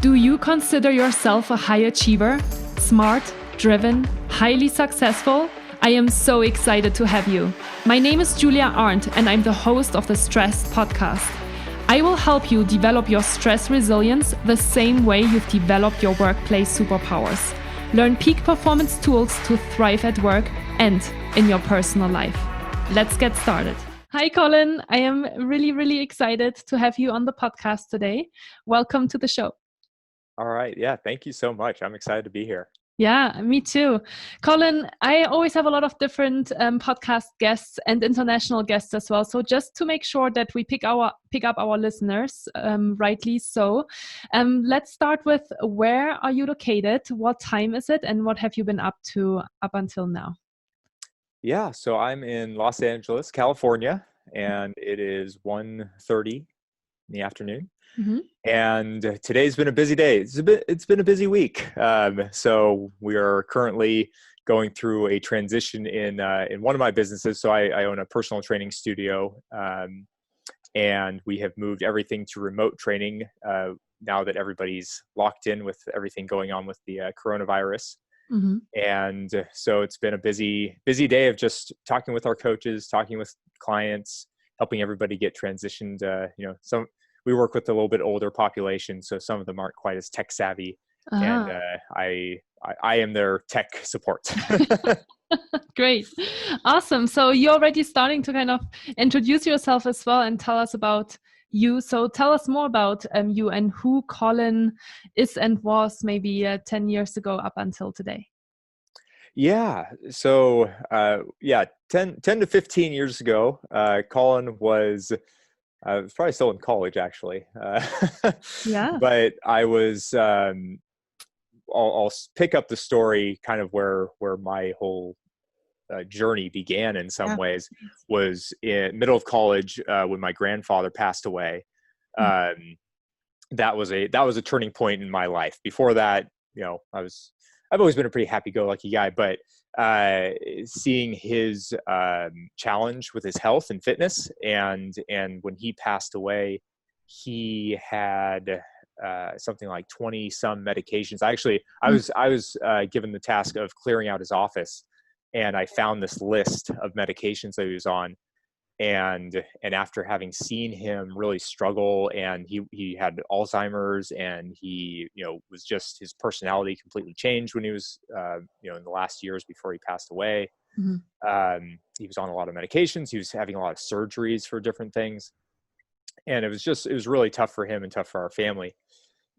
Do you consider yourself a high achiever? Smart, driven, highly successful? I am so excited to have you. My name is Julia Arndt and I'm the host of the Stress Podcast. I will help you develop your stress resilience the same way you've developed your workplace superpowers. Learn peak performance tools to thrive at work and in your personal life. Let's get started. Hi, Colin. I am really excited to have you on the podcast today. Welcome to the show. All right. Yeah. Thank you so much. I'm excited to be here. Yeah, me too. Colin, I always have a lot of different podcast guests and international guests as well. So just to make sure that we pick up our listeners, rightly so, let's start with where are you located? What time is it? And what have you been up to up until now? Yeah. So I'm in Los Angeles, California, and it is 1:30 in the afternoon. Mm-hmm. And today's been a busy day. It's been a busy week. So we are currently going through a transition in one of my businesses. So I own a personal training studio, and we have moved everything to remote training now that everybody's locked in with everything going on with the coronavirus. Mm-hmm. And so it's been a busy day of just talking with our coaches, talking with clients, helping everybody get transitioned. We work with a little bit older population, so some of them aren't quite as tech savvy, and I am their tech support. Great. Awesome. So you're already starting to kind of introduce yourself as well and tell us about you. So tell us more about you and who Colin is and was maybe 10 years ago up until today. Yeah. So 10 to 15 years ago, Colin was... I was probably still in college, actually. Yeah. But I was, I'll pick up the story kind of where my whole journey began in some ways was in middle of college when my grandfather passed away. That was a turning point in my life. Before that, I've always been a pretty happy-go-lucky guy, but seeing his challenge with his health and fitness, and when he passed away, he had something like 20 some medications. I was given the task of clearing out his office, and I found this list of medications that he was on. And after having seen him really struggle, and he had Alzheimer's, and he was just, his personality completely changed when he was in the last years before he passed away. Mm-hmm. He was on a lot of medications. He was having a lot of surgeries for different things, and it was really tough for him and tough for our family.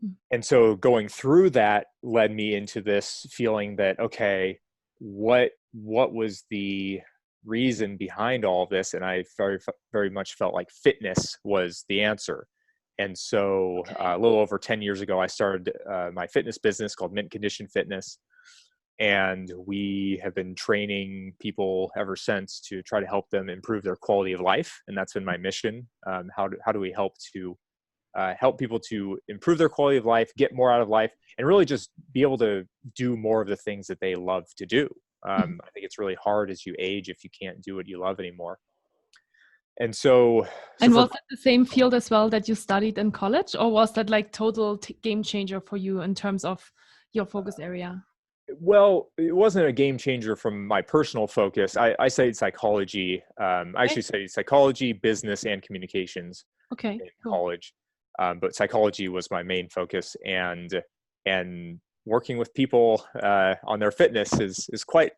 Mm-hmm. And so going through that led me into this feeling that, okay, what was the reason behind all of this? And I very, very much felt like fitness was the answer. And so a little over 10 years ago, I started my fitness business called Mint Condition Fitness. And we have been training people ever since to try to help them improve their quality of life. And that's been my mission. How do we help people to improve their quality of life, get more out of life, and really just be able to do more of the things that they love to do. I think it's really hard as you age if you can't do what you love anymore. And so was that the same field as well that you studied in college, or was that like total game changer for you in terms of your focus area? Well, it wasn't a game changer from my personal focus. I studied psychology. I actually studied psychology, business, and communications in college. But psychology was my main focus, and working with people on their fitness is quite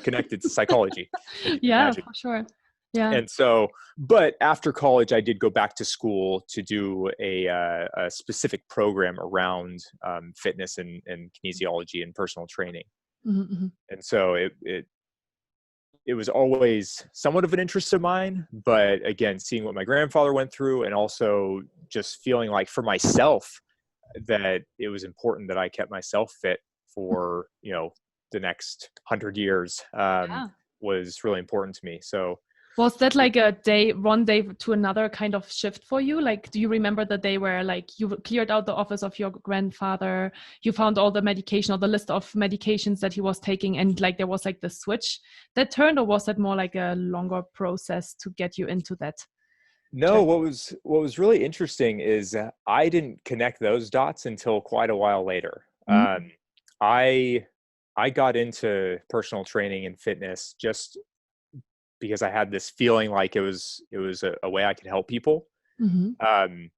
connected to psychology. Yeah, for sure. Yeah. And so, but after college, I did go back to school to do a specific program around fitness and kinesiology and personal training. Mm-hmm. And so it was always somewhat of an interest of mine, but again, seeing what my grandfather went through, and also just feeling like for myself that it was important that I kept myself fit for the next 100 years was really important to me. So was that like one day to another kind of shift for you? Like, do you remember the day where like you cleared out the office of your grandfather, you found all the medication or the list of medications that he was taking, and like there was like the switch that turned, or was that more like a longer process to get you into that? No, what was really interesting is I didn't connect those dots until quite a while later. Mm-hmm. I I got into personal training and fitness just because I had this feeling like it was a way I could help people. Mm-hmm. Um,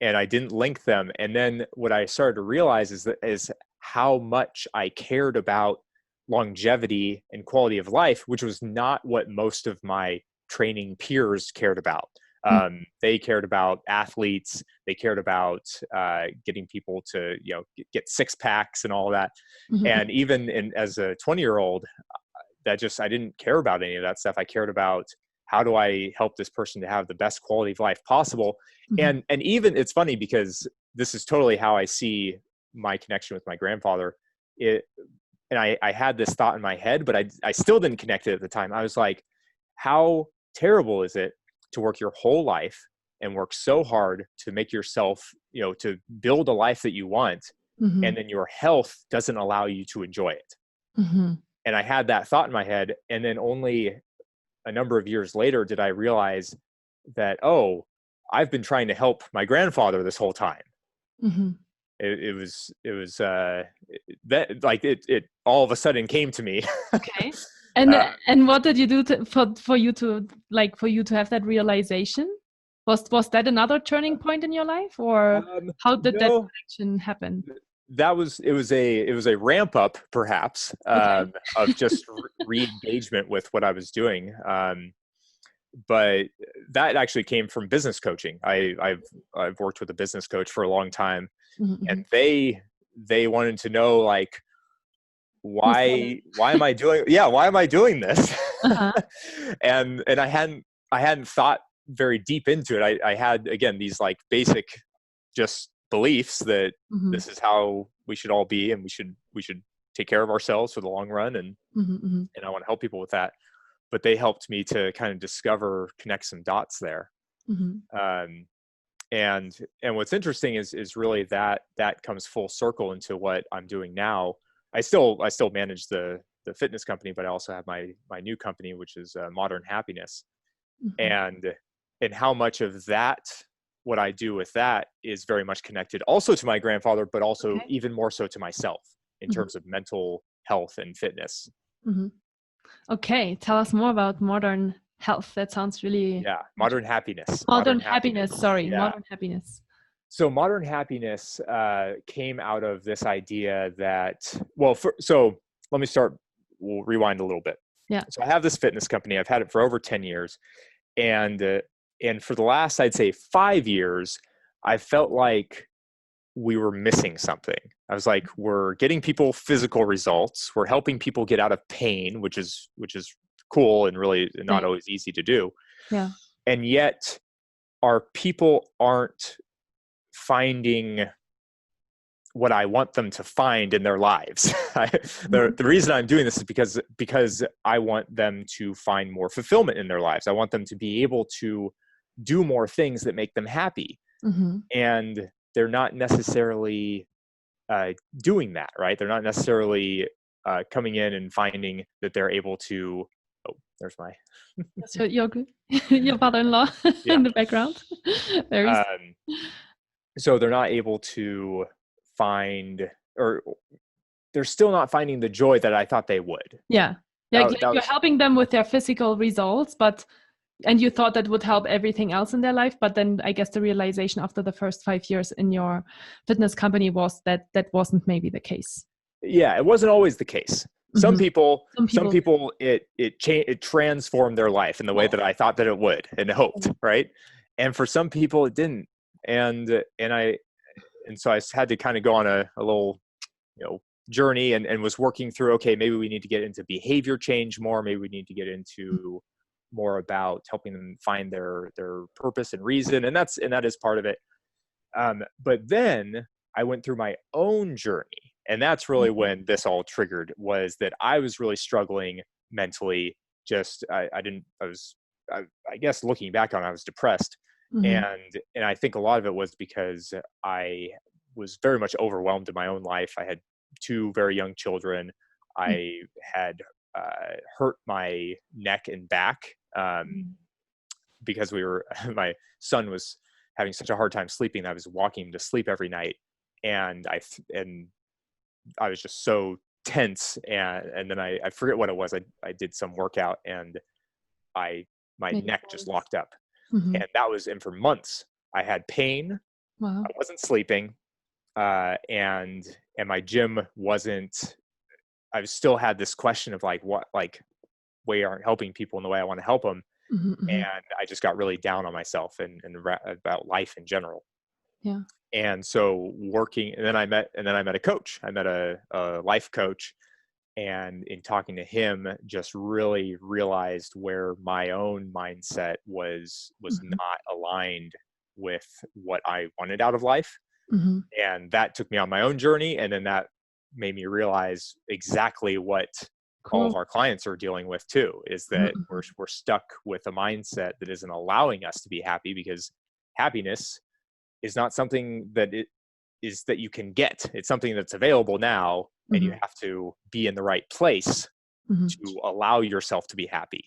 and I didn't link them. And then what I started to realize is how much I cared about longevity and quality of life, which was not what most of my training peers cared about. They cared about athletes. They cared about getting people to get six packs and all that. Mm-hmm. And even as a 20-year-old, that just I didn't care about any of that stuff. I cared about how do I help this person to have the best quality of life possible. Mm-hmm. And even it's funny because this is totally how I see my connection with my grandfather. It and I had this thought in my head, but I still didn't connect it at the time. I was like, how terrible is it to work your whole life and work so hard to make yourself, to build a life that you want, Mm-hmm. and then your health doesn't allow you to enjoy it. Mm-hmm. And I had that thought in my head, and then only a number of years later did I realize that, oh, I've been trying to help my grandfather this whole time. Mm-hmm. It was that like it all of a sudden came to me. Okay. And uh, and what did you do for you to have that realization? Was that another turning point in your life, or how did that no, connection happen? it was a ramp up perhaps, Okay. of just re-engagement with what I was doing. But that actually came from business coaching. I've worked with a business coach for a long time, Mm-hmm. and they wanted to know, like, Who started? why am I doing this? Uh-huh. And I hadn't thought very deep into it. I had, again, these like basic just beliefs that Mm-hmm. this is how we should all be, and we should take care of ourselves for the long run, and Mm-hmm. I want to help people with that. But they helped me to kind of connect some dots there. Mm-hmm. um, and what's interesting is really that comes full circle into what I'm doing now. I still manage the fitness company, but I also have my new company, which is Modern Happiness. Mm-hmm. And how much of that, what I do with that, is very much connected also to my grandfather, but also Okay. even more so to myself in Mm-hmm. terms of mental health and fitness. Mm-hmm. Okay. Tell us more about modern health. That sounds really Yeah, modern interesting. happiness, Modern happiness. Sorry, Yeah. modern happiness. So modern happiness came out of this idea that, well, so let me start. We'll rewind a little bit. Yeah. So I have this fitness company. I've had it for over 10 years. And for the last, I'd say 5 years, I felt like we were missing something. I was like, we're getting people physical results. We're helping people get out of pain, which is cool and really not Right. always easy to do. Yeah. And yet our people aren't finding what I want them to find in their lives. The reason I'm doing this is because I want them to find more fulfillment in their lives. I want them to be able to do more things that make them happy. Mm-hmm. And they're not necessarily doing that, right? They're not necessarily coming in and finding that they're able to. Oh, there's my. So your father-in-law Yeah. in the background. Very. So they're not able to find, or they're still not finding the joy that I thought they would. Yeah. Like That you're was, helping them with their physical results, and you thought that would help everything else in their life. But then I guess the realization after the first 5 years in your fitness company was that that wasn't maybe the case. yeah, it wasn't always the case. Some Mm-hmm. people, Some people. it transformed their life in the way that I thought that it would and hoped, right? And for some people it didn't. And so I had to kind of go on a little, journey, and was working through, okay, maybe we need to get into behavior change more. Maybe we need to get into more about helping them find their purpose and reason. And that is part of it. But then I went through my own journey, and that's really when this all triggered, was that I was really struggling mentally. I guess looking back on it, I was depressed. Mm-hmm. And I think a lot of it was because I was very much overwhelmed in my own life. I had two very young children. I had hurt my neck and back because my son was having such a hard time sleeping. I was walking him to sleep every night, and I was just so tense. And then I forget what it was. I did some workout, and my neck just locked up. And and for months I had pain. Wow. I wasn't sleeping. And my gym wasn't, I still had this question of like, what, like, we aren't helping people in the way I want to help them. And I just got really down on myself and about life in general. Yeah. And so and then I met a coach. I met a life coach, and in talking to him, just really realized where my own mindset was not aligned with what I wanted out of life. And that took me on my own journey. And then that made me realize exactly what all of our clients are dealing with too, is that we're stuck with a mindset that isn't allowing us to be happy, because happiness is not something that that you can get. It's something that's available now, and you have to be in the right place to allow yourself to be happy.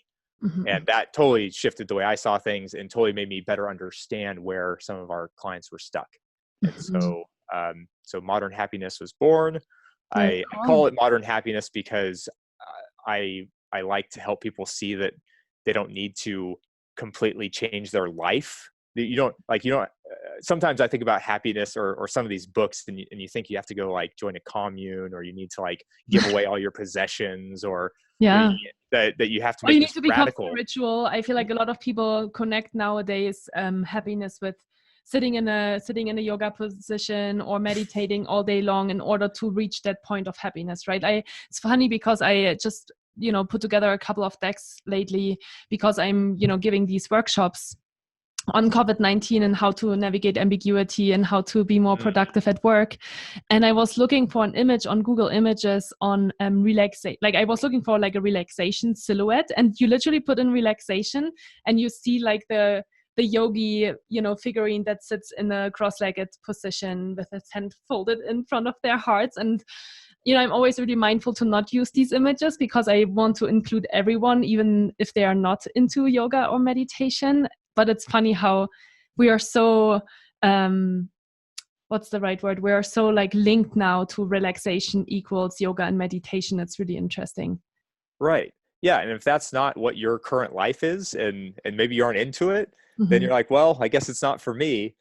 And that totally shifted the way I saw things, and totally made me better understand where some of our clients were stuck. And so Modern Happiness was born. I call it Modern Happiness because I like to help people see that they don't need to completely change their life. Sometimes I think about happiness or some of these books, and you think you have to go like join a commune, or you need to like give away all your possessions, or that you have to make you need this to become radical spiritual. I feel like a lot of people connect nowadays happiness with sitting in a yoga position or meditating all day long in order to reach that point of happiness, right? It's funny because I just put together a couple of decks lately, because I'm giving these workshops on COVID-19 and how to navigate ambiguity and how to be more productive at work. And I was looking for an image on Google Images on relaxation. Like I was looking for like a relaxation silhouette, and you literally put in relaxation and you see like the yogi, figurine that sits in a cross-legged position with its hand folded in front of their hearts. And I'm always really mindful to not use these images, because I want to include everyone, even if they are not into yoga or meditation. But it's funny how we are so, what's the right word? We are so like linked now to relaxation equals yoga and meditation. It's really interesting. Right. Yeah. And if that's not what your current life is, and maybe you aren't into it, then you're like, well, I guess it's not for me.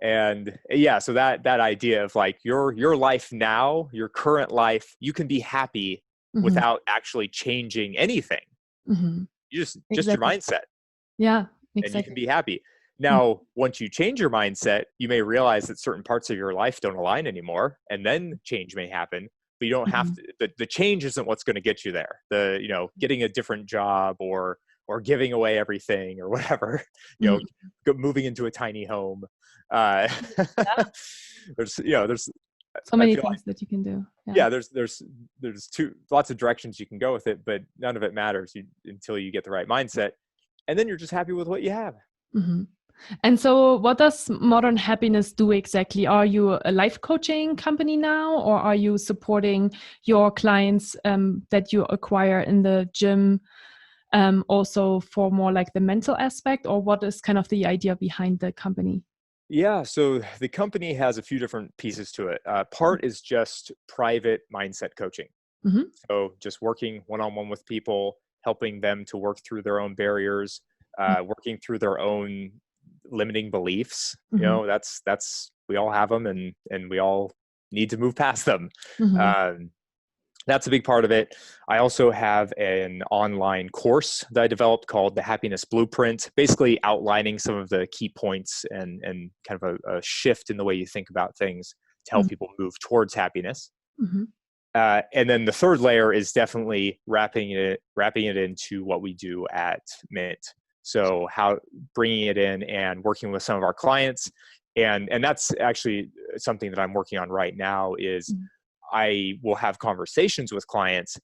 And yeah, so that idea of like your life now, your current life, you can be happy without actually changing anything. You just your mindset. Yeah, exactly. And you can be happy. Now, once you change your mindset, you may realize that certain parts of your life don't align anymore, and then change may happen. But you don't have to. The change isn't what's going to get you there. Getting a different job or giving away everything or whatever. Moving into a tiny home. There's so many things that you can do. There's lots of directions you can go with it, but none of it matters until you get the right mindset, and then you're just happy with what you have. And so what does Modern Happiness do exactly? Are you a life coaching company now, or are you supporting your clients that you acquire in the gym also for more like the mental aspect, or what is kind of the idea behind the company? Yeah, so the company has a few different pieces to it. Part is just private mindset coaching. So just working one-on-one with people, helping them to work through their own barriers, working through their own limiting beliefs. That's we all have them, and we all need to move past them. That's a big part of it. I also have an online course that I developed called the Happiness Blueprint, basically outlining some of the key points and kind of a shift in the way you think about things to help people move towards happiness. And then the third layer is definitely wrapping it into what we do at Mint. So bringing it in and working with some of our clients. And that's actually something that I'm working on right now is I will have conversations with clients,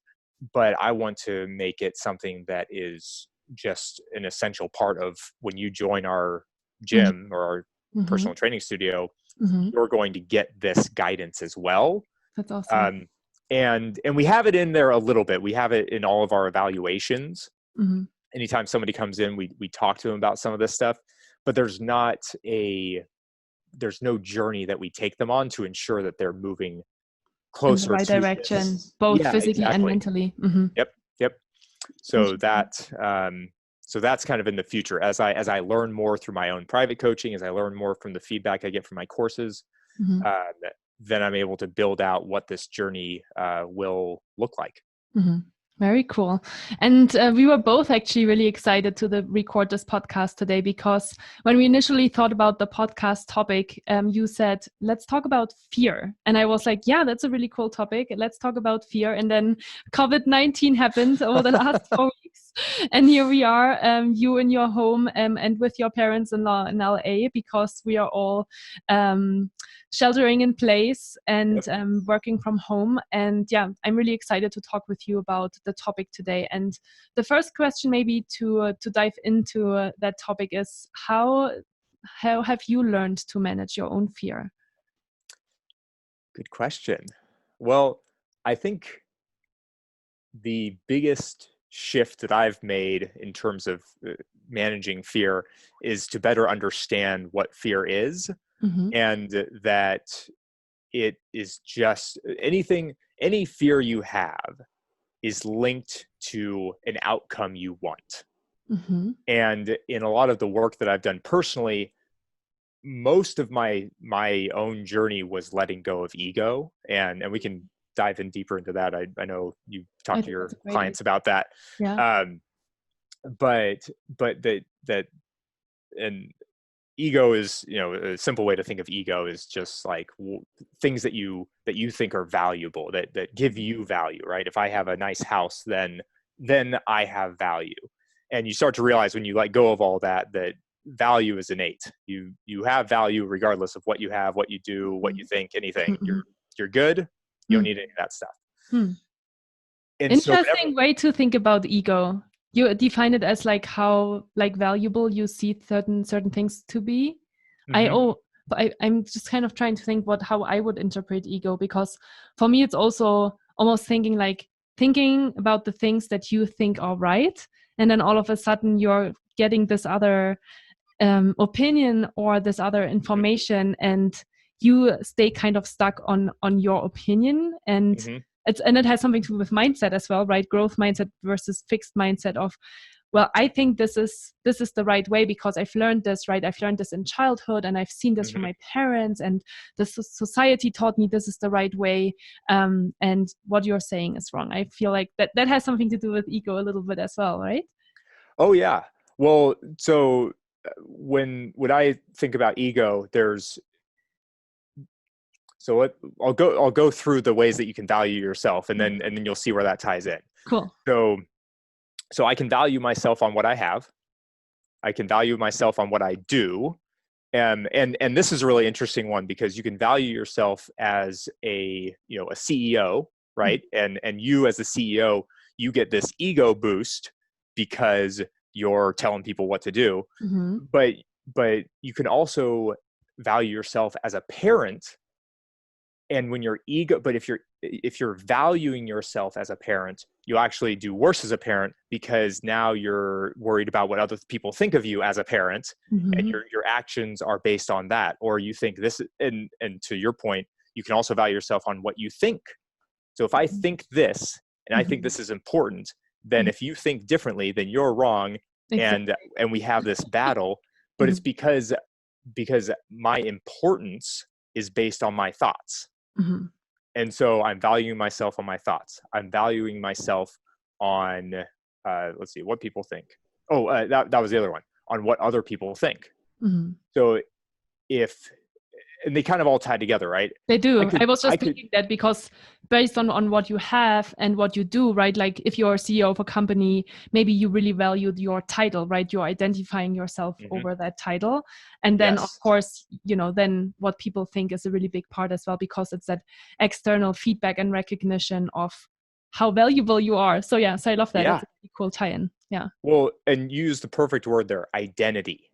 but I want to make it something that is just an essential part of when you join our gym or our personal training studio, you're going to get this guidance as well. That's awesome. And we have it in there a little bit. We have it in all of our evaluations. anytime somebody comes in, we talk to them about some of this stuff, but there's no journey that we take them on to ensure that they're moving In closer the right to direction, this. both Yeah, physically and exactly. mentally. Yep. So that's kind of in the future as I learn more through my own private coaching, as I learn more from the feedback I get from my courses, Mm-hmm. then I'm able to build out what this journey will look like. Mm-hmm. Very cool. And we were both actually really excited to record this podcast today, because when we initially thought about the podcast topic, you said, let's talk about fear. And I was like, yeah, that's a really cool topic. Let's talk about fear. And then COVID-19 happened over the last 4 weeks. And here we are, you in your home and with your parents-in-law in LA, because we are all sheltering in place and working from home. And yeah, I'm really excited to talk with you about the topic today. And the first question maybe to dive into that topic is, how have you learned to manage your own fear? Good question. Well, I think the biggest shift that I've made in terms of managing fear is to better understand what fear is, and that it is just any fear you have is linked to an outcome you want. And in a lot of the work that I've done personally, most of my own journey was letting go of ego, and we can dive in deeper into that. I know you talk to your clients about that. Yeah. But that and ego is, a simple way to think of ego is just like things that you think are valuable, that give you value, right? If I have a nice house, then I have value. And you start to realize when you let go of all that value is innate. You have value regardless of what you have, what you do, what you think, anything. You're good. You don't need any of that stuff. Interesting way to think about ego. You define it as like how valuable you see certain things to be. I'm just kind of trying to think how I would interpret ego, because for me it's also almost thinking about the things that you think are right, and then all of a sudden you're getting this other opinion or this other information, and you stay kind of stuck on your opinion. And it has something to do with mindset as well, right? Growth mindset versus fixed mindset of, well, I think this is the right way because I've learned this, right? I've learned this in childhood, and I've seen this from my parents, and the society taught me this is the right way. And what you're saying is wrong. I feel like that has something to do with ego a little bit as well, right? Oh yeah. Well, so when I think about ego, I'll go through the ways that you can value yourself, and then you'll see where that ties in. Cool. So I can value myself on what I have. I can value myself on what I do. And this is a really interesting one, because you can value yourself as a CEO, right? And you as a CEO, you get this ego boost because you're telling people what to do. But you can also value yourself as a parent. And when if you're valuing yourself as a parent, you actually do worse as a parent, because now you're worried about what other people think of you as a parent, and your actions are based on that. Or you think this, and to your point, you can also value yourself on what you think. So if I think this, and I think this is important, then if you think differently, then you're wrong. Exactly. And we have this battle, but it's because my importance is based on my thoughts. And so I'm valuing myself on my thoughts. I'm valuing myself on, let's see, what people think. That was the other one, on what other people think. So and they kind of all tie together, right? They do. I was just thinking that because based on what you have and what you do, right? Like if you're a CEO of a company, maybe you really valued your title, right? You're identifying yourself over that title. And then of course, then what people think is a really big part as well, because it's that external feedback and recognition of how valuable you are. So yeah, so I love that. It's a really cool tie-in. Yeah. Well, and you used the perfect word there, identity.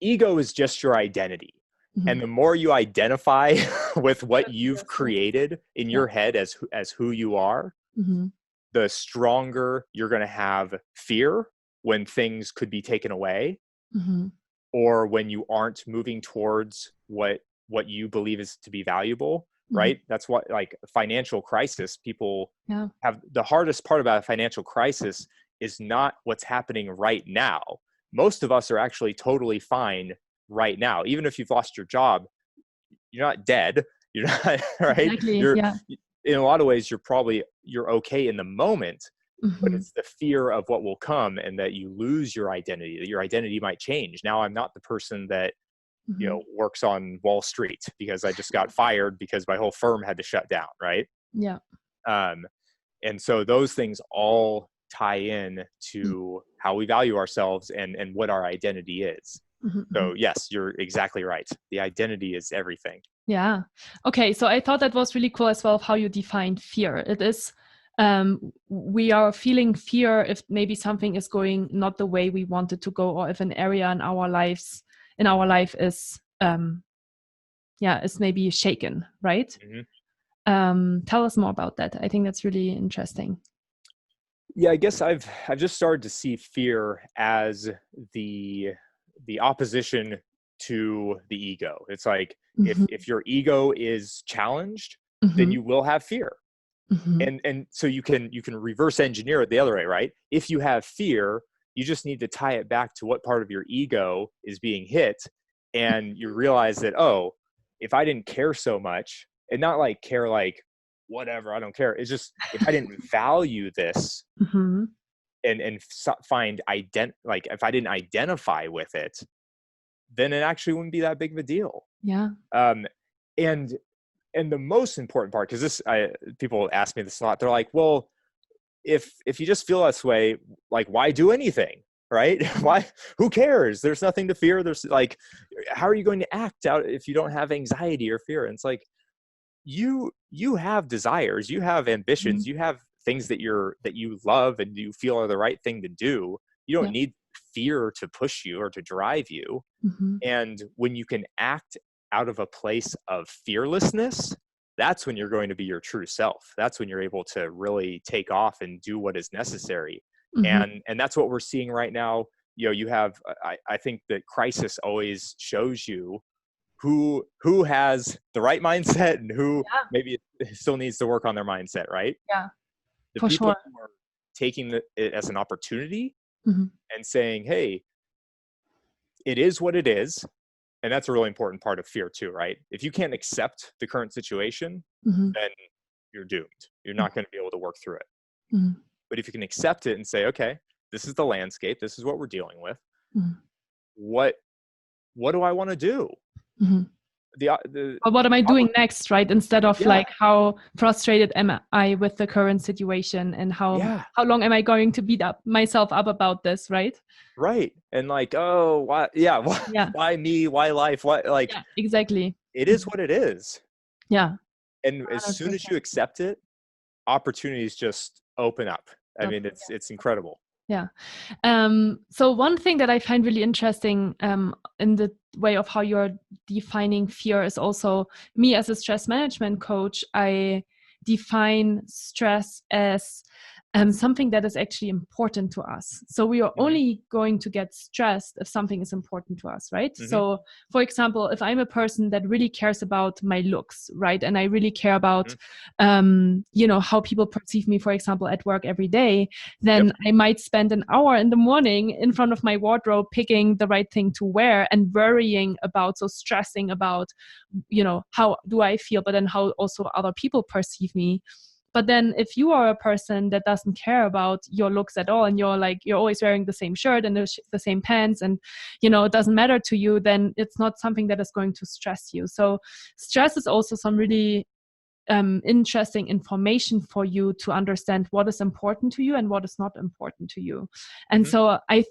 Ego is just your identity. And the more you identify with what you've created in your head as who you are, the stronger you're going to have fear, when things could be taken away, Mm-hmm. or when you aren't moving towards what you believe is to be valuable, Mm-hmm. right? That's what, like, financial crisis, people Yeah. have the hardest part about a financial crisis is not what's happening right now. Most of us are actually totally fine right now. Even if you've lost your job, you're not dead. You're not, right? Exactly. You're, Yeah. in a lot of ways, you're okay in the moment, but Mm-hmm. it's the fear of what will come, and that you lose your identity, that your identity might change. Now I'm not the person that, Mm-hmm. works on Wall Street because I just got fired because my whole firm had to shut down. Right. Yeah. Um, and so those things all tie in to how we value ourselves and what our identity is. Mm-hmm. So yes, you're exactly right. The identity is everything. Yeah. Okay. So I thought that was really cool as well of how you define fear. It is, we are feeling fear if maybe something is going not the way we want it to go, or if an area in our life is, is maybe shaken, right? Mm-hmm. Tell us more about that. I think that's really interesting. Yeah, I guess I've just started to see fear as the opposition to the ego. It's like, Mm-hmm. if your ego is challenged, then Mm-hmm. you will have fear. Mm-hmm. And so you can reverse engineer it the other way, right? If you have fear, you just need to tie it back to what part of your ego is being hit, and you realize that, oh, if I didn't care so much, and not like care like whatever, I don't care. It's just, if I didn't value this, Mm-hmm. and find like if I didn't identify with it, then it actually wouldn't be that big of a deal. Yeah. Um, and the most important part, because people ask me this a lot, they're like, well, if you just feel this way, like, why do anything, right? Why? Who cares? There's nothing to fear. There's like, how are you going to act out if you don't have anxiety or fear? And it's like, you have desires, you have ambitions, Mm-hmm. you have things that you love and you feel are the right thing to do. You don't Yeah. need fear to push you or to drive you. Mm-hmm. And when you can act out of a place of fearlessness, that's when you're going to be your true self. That's when you're able to really take off and do what is necessary. Mm-hmm. And that's what we're seeing right now. You have, I think that crisis always shows you who has the right mindset and who Yeah. maybe still needs to work on their mindset, right? Yeah. The For people sure. who are taking it as an opportunity Mm-hmm. and saying, hey, it is what it is. And that's a really important part of fear too, right? If you can't accept the current situation, Mm-hmm. then you're doomed. You're not going to be able to work through it. Mm-hmm. But if you can accept it and say, okay, this is the landscape, this is what we're dealing with. Mm-hmm. What do I want to do? Mm-hmm. Or what am I doing next, right? Instead of like, how frustrated am I with the current situation, and how long am I going to beat myself up about this, right? Right. And like, oh, why? Yeah. Why me? Why life? Why? Like, yeah, exactly. It is what it is. Yeah. And as soon as you accept it, opportunities just open up. I mean, it's incredible. Yeah. So one thing that I find really interesting in the way of how you're defining fear is also, me as a stress management coach, I define stress as something that is actually important to us. So we are only going to get stressed if something is important to us, right? Mm-hmm. So for example, if I'm a person that really cares about my looks, right? And I really care about, how people perceive me, for example, at work every day, then I might spend an hour in the morning in front of my wardrobe picking the right thing to wear and worrying about, so stressing about, how do I feel, but then how also other people perceive me. But then if you are a person that doesn't care about your looks at all, and you're always wearing the same shirt and the same pants, and, it doesn't matter to you, then it's not something that is going to stress you. So stress is also some really interesting information for you to understand what is important to you and what is not important to you. And so I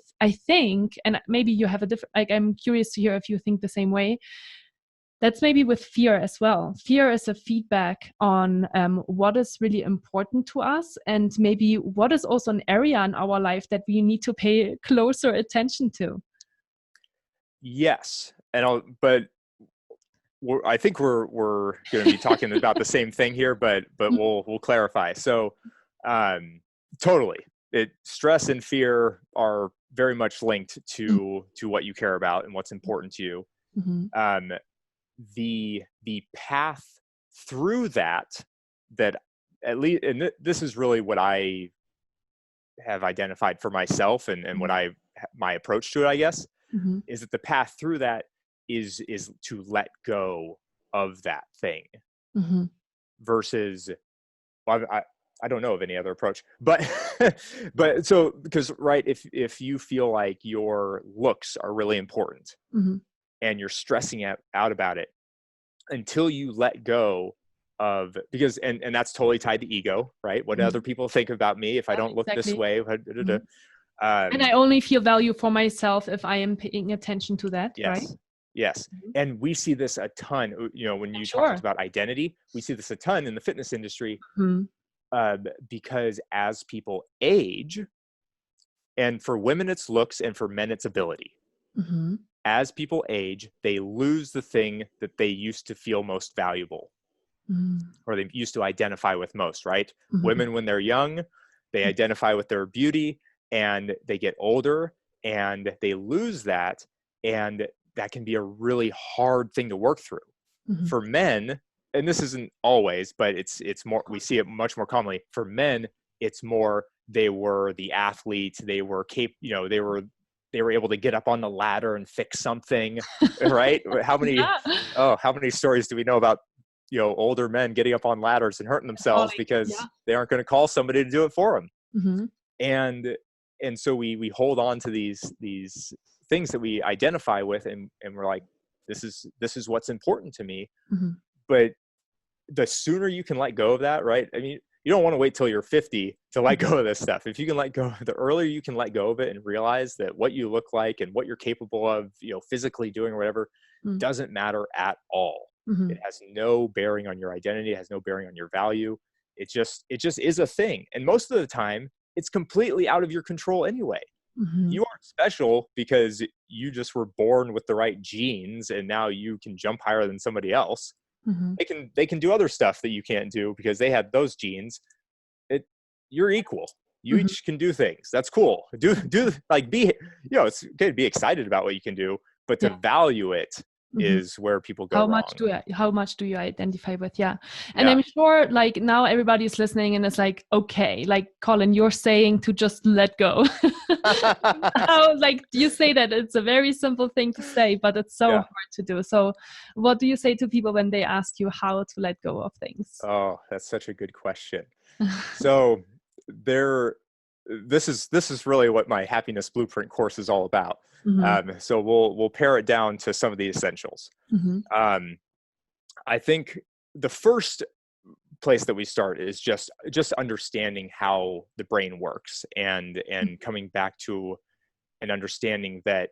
think, and maybe you have a different, I'm curious to hear if you think the same way, that's maybe with fear as well. Fear is a feedback on what is really important to us, and maybe what is also an area in our life that we need to pay closer attention to. Yes. But I think we're going to be talking about the same thing here, but we'll clarify. So totally, stress and fear are very much linked to what you care about and what's important to you. Mm-hmm. The path through that at least, and this is really what I have identified for myself, and what my approach to it, I guess, Mm-hmm. is that the path through that is to let go of that thing, Mm-hmm. versus, well, I don't know of any other approach, but but so, because right, if you feel like your looks are really important, Mm-hmm. and you're stressing out about it, until you let go of, because and that's totally tied to ego, right? What Mm-hmm. other people think about me if I don't look this Exactly. way. Mm-hmm. And I only feel value for myself if I am paying attention to that, right? Yes. Mm-hmm. And we see this a ton, when you talked about identity, we see this a ton in the fitness industry, because as people age, and for women it's looks, and for men it's ability. Mm-hmm. As people age, they lose the thing that they used to feel most valuable, or they used to identify with most, right? Mm-hmm. Women, when they're young, they identify with their beauty, and they get older and they lose that. And that can be a really hard thing to work through. Mm-hmm. For men, and this isn't always, but it's more, we see it much more commonly. For men, it's more, they were the athlete, they were they were able to get up on the ladder and fix something, right? How many stories do we know about, older men getting up on ladders and hurting themselves because they aren't going to call somebody to do it for them? Mm-hmm. And so we hold on to these things that we identify with, and we're like, this is what's important to me. Mm-hmm. But the sooner you can let go of that, right? I mean, you don't want to wait till you're 50 to let go of this stuff. If you can let go, the earlier you can let go of it and realize that what you look like and what you're capable of, physically doing or whatever, doesn't matter at all. Mm-hmm. It has no bearing on your identity. It has no bearing on your value. It just is a thing. And most of the time, it's completely out of your control anyway. Mm-hmm. You aren't special because you just were born with the right genes and now you can jump higher than somebody else. Mm-hmm. They can do other stuff that you can't do because they had those genes. You're equal. You each can do things. That's cool. Do like, be, it's okay to be excited about what you can do, but to value it is where people go wrong. How much do you identify with? And I'm sure, like, now everybody's listening and it's like, okay, like, Colin, you're saying to just let go. How, like, you say that it's a very simple thing to say, but it's so hard to do. So what do you say to people when they ask you how to let go of things? Oh, that's such a good question. So this is really what my happiness blueprint course is all about. Mm-hmm. So we'll pare it down to some of the essentials. Mm-hmm. I think the first place that we start is just understanding how the brain works, and coming back to an understanding that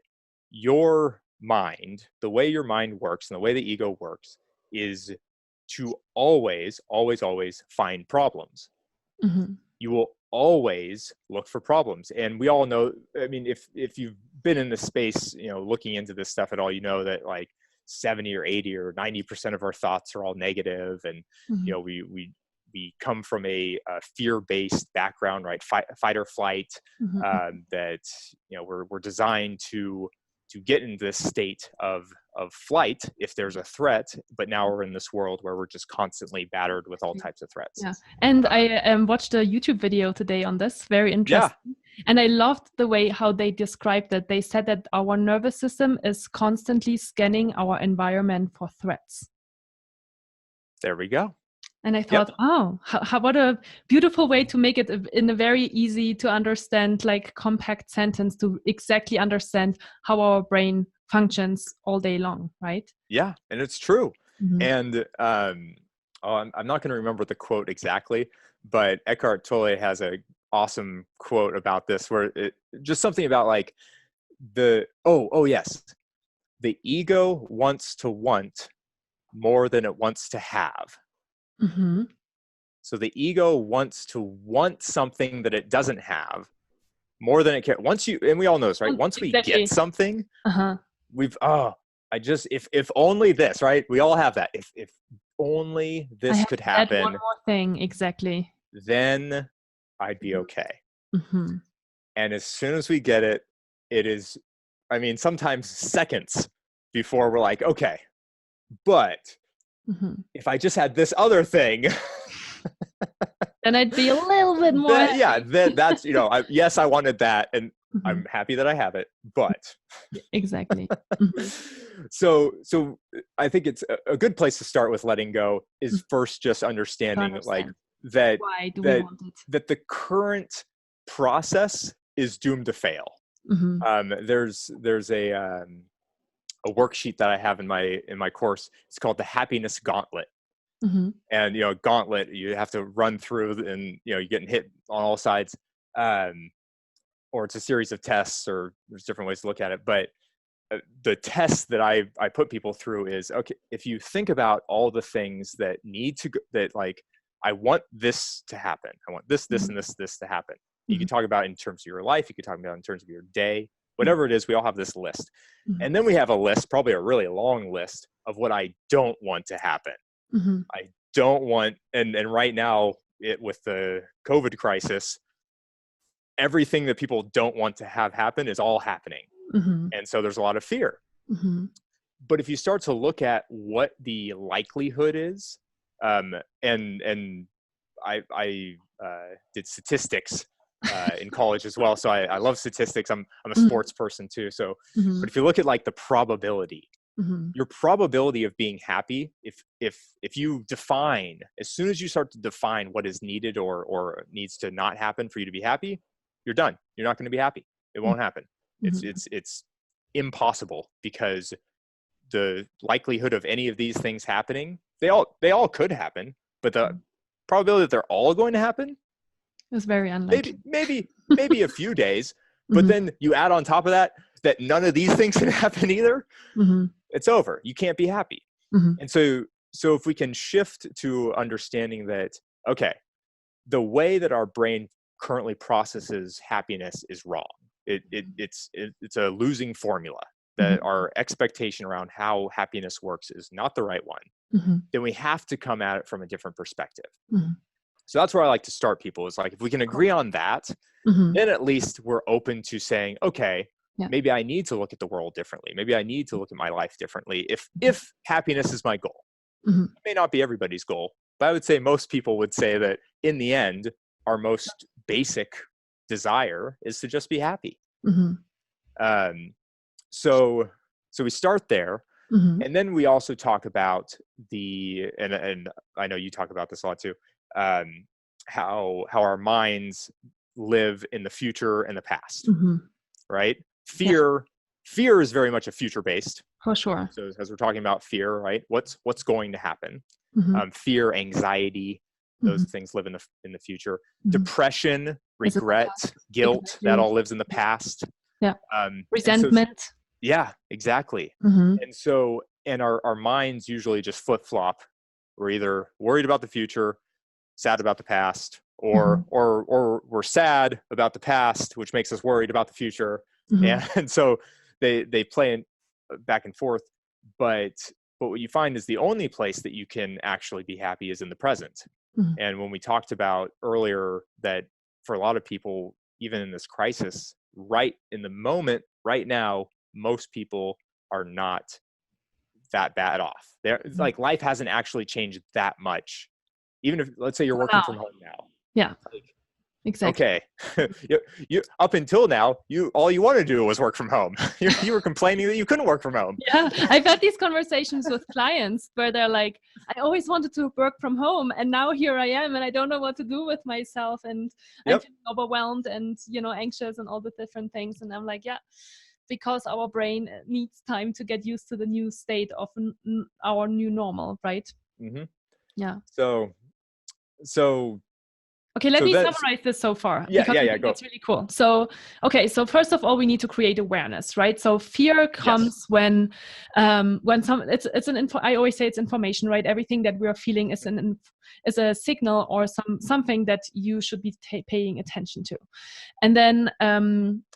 your mind, the way your mind works and the way the ego works, is to always find problems. Mm-hmm. You will always look for problems. And we all know, I mean, if you've been in the space, looking into this stuff at all, you know that like 70 or 80 or 90% of our thoughts are all negative. And, we come from a fear-based background, right? Fight or flight, that, we're designed to get in this state of flight if there's a threat, but now we're in this world where we're just constantly battered with all types of threats. Yeah. And I watched a YouTube video today on this, very interesting. Yeah. And I loved the way how they described it. They said that our nervous system is constantly scanning our environment for threats. There we go. And I thought, what a beautiful way to make it in a very easy to understand, like, compact sentence to exactly understand how our brain functions all day long, right? Yeah, and it's true. Mm-hmm. And I'm not going to remember the quote exactly, but Eckhart Tolle has an awesome quote about this, where just something about like yes, the ego wants to want more than it wants to have. Mm-hmm. So the ego wants to want something that it doesn't have more than it can. And we all know this, right? Once we get something, if only this, right? We all have that. If only this could happen. One more thing, exactly. Then I'd be okay. Mm-hmm. And as soon as we get it, it is, I mean, sometimes seconds before we're like, okay, but if I just had this other thing, then I'd be a little bit more that's, yes, I wanted that, and I'm happy that I have it, but exactly. So I think it's a good place to start with letting go is first just understanding like that why do we want it? that the current process is doomed to fail. There's a worksheet that I have in my course. It's called the happiness gauntlet. And gauntlet, you have to run through, and you're getting hit on all sides, or it's a series of tests, or there's different ways to look at it. But the test that I put people through is, okay, if you think about all the things that need to go, that like, I want this to happen, I want this and this to happen. You can talk about it in terms of your life, you can talk about it in terms of your day, whatever it is. We all have this list, and then we have a list, probably a really long list, of what I don't want to happen. I don't want, and right now, with the COVID crisis, everything that people don't want to have happen is all happening. And so there's a lot of fear. But if you start to look at what the likelihood is, and I did statistics in college as well, so I love statistics. I'm a sports person too. So, but if you look at like the probability, your probability of being happy, if you define, as soon as you start to define what is needed or needs to not happen for you to be happy, you're done. You're not going to be happy. It won't happen. It's impossible, because the likelihood of any of these things happening, they all could happen, but the probability that they're all going to happen is very unlikely. Maybe a few days, but then you add on top of that none of these things can happen either. It's over. You can't be happy. And so if we can shift to understanding that, okay, the way that our brain currently processes happiness is wrong. It's a losing formula, that our expectation around how happiness works is not the right one. Then we have to come at it from a different perspective. So that's where I like to start people, is like, if we can agree on that, then at least we're open to saying, okay, maybe I need to look at the world differently. Maybe I need to look at my life differently. If happiness is my goal, it may not be everybody's goal, but I would say most people would say that in the end, our most basic desire is to just be happy. So we start there. And then we also talk about and I know you talk about this a lot too, how our minds live in the future and the past, right? Fear is very much a future based. For sure. So as we're talking about fear, right? What's going to happen? Fear, anxiety, those things live in the future. Depression, regret, guilt, that all lives in the past. Resentment. Exactly. And so, our minds usually just flip flop. We're either worried about the future, sad about the past, or we're sad about the past, which makes us worried about the future. And so they play back and forth. But what you find is the only place that you can actually be happy is in the present. And when we talked about earlier that for a lot of people, even in this crisis, right in the moment, right now, most people are not that bad off. They're like, life hasn't actually changed that much. Even if, let's say, you're working from home now. Exactly. Okay. you up until now, all you wanted to do was work from home. You were complaining that you couldn't work from home. I've had these conversations with clients where they're like, I always wanted to work from home, and now here I am, and I don't know what to do with myself, and I'm feeling overwhelmed and anxious and all the different things. And I'm like, because our brain needs time to get used to the new state of our new normal, right? So okay, let me summarize this so far. Go. That's really cool. So first of all, we need to create awareness, right? So fear comes when I always say it's information, right? Everything that we are feeling is a signal or something that you should be paying attention to. And then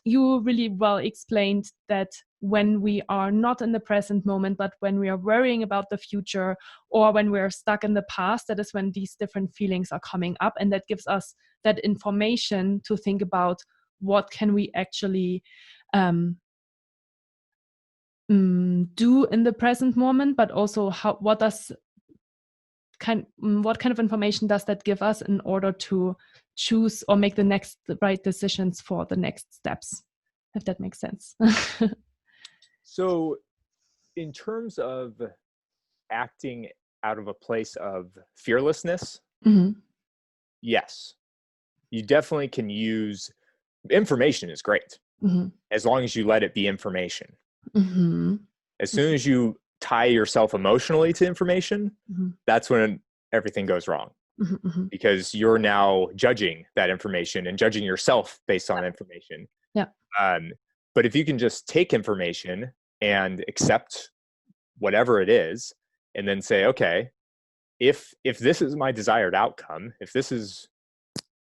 you really well explained that when we are not in the present moment, but when we are worrying about the future or when we're stuck in the past, that is when these different feelings are coming up, and that gives us that information to think about what can we actually do in the present moment, but also what kind of information does that give us in order to choose or make the right decisions for the next steps, if that makes sense. So in terms of acting out of a place of fearlessness, yes, you definitely can use information is great, as long as you let it be information. As soon as you tie yourself emotionally to information, that's when everything goes wrong, because you're now judging that information and judging yourself based on information. But if you can just take information and accept whatever it is, and then say, okay, if this is my desired outcome, if this is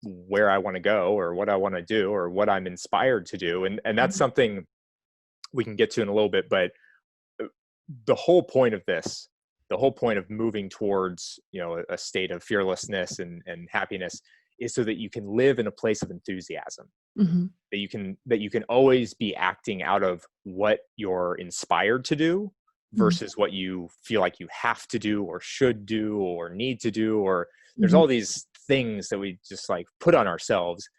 where I want to go or what I want to do or what I'm inspired to do, and that's something we can get to in a little bit, but the whole point of this, the whole point of moving towards, a state of fearlessness and happiness is so that you can live in a place of enthusiasm, that you can always be acting out of what you're inspired to do versus what you feel like you have to do or should do or need to do, or there's all these things that we just like put on ourselves.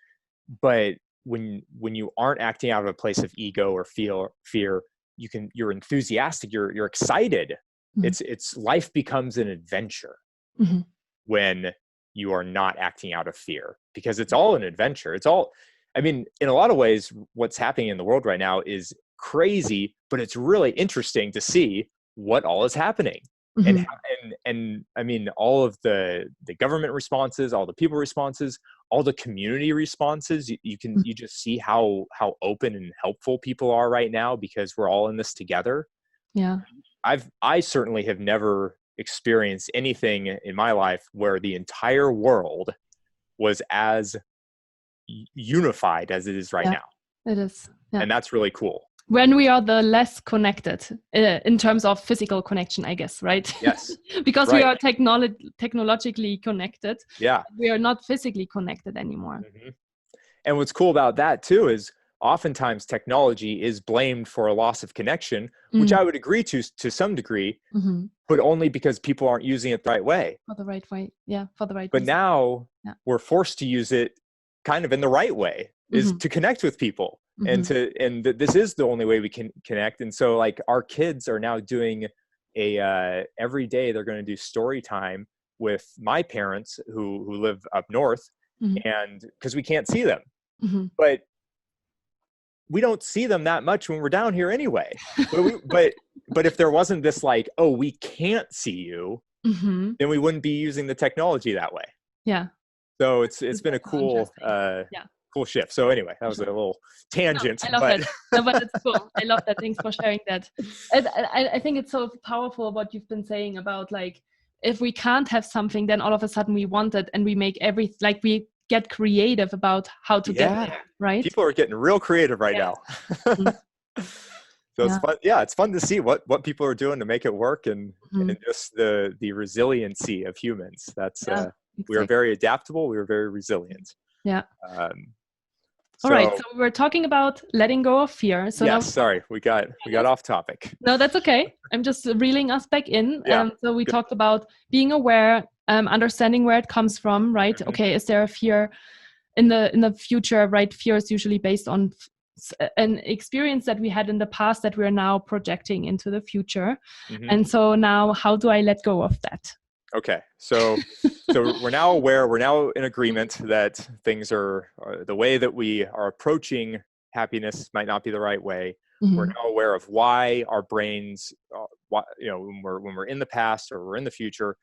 But when you aren't acting out of a place of ego or fear, you're enthusiastic, you're excited. It's life becomes an adventure when you are not acting out of fear, because it's all an adventure. In a lot of ways, what's happening in the world right now is crazy, but it's really interesting to see what all is happening. And all of the government responses, all the people responses, all the community responses, you just see how open and helpful people are right now, because we're all in this together. I certainly have never experienced anything in my life where the entire world was as unified as it is right now. It is. And that's really cool. When we are the less connected in terms of physical connection, I guess, right? Yes. Because we are technologically connected. Yeah. We are not physically connected anymore. And what's cool about that too is oftentimes technology is blamed for a loss of connection, which I would agree to some degree, but only because people aren't using it the right way. For the right way. Yeah, for the right But reason. now we're forced to use it kind of in the right way, is to connect with people. And this is the only way we can connect. And so like our kids are now doing every day they're going to do story time with my parents who live up north, and because we can't see them, but we don't see them that much when we're down here anyway. But if there wasn't this like, oh, we can't see you, then we wouldn't be using the technology that way. So it's been a cool cool shift. So anyway, that was a little tangent. I love that. No, but it's cool. I love that. Thanks for sharing that. I think it's so powerful what you've been saying about like, if we can't have something, then all of a sudden we want it, and we make we get creative about how to get there, right? People are getting real creative right now. So it's fun. Yeah, it's fun to see what people are doing to make it work, and just the resiliency of humans. That's exactly. We are very adaptable. We are very resilient. All right, so we're talking about letting go of fear. So yes, sorry, we got off topic. No, that's okay. I'm just reeling us back in. So we talked about being aware, understanding where it comes from, right? Okay, is there a fear in the future, right? Fear is usually based on an experience that we had in the past that we're now projecting into the future. And so now, how do I let go of that? Okay, so we're now aware, we're now in agreement that things are the way that we are approaching happiness might not be the right way. We're now aware of why our brains, when we're in the past or we're in the future,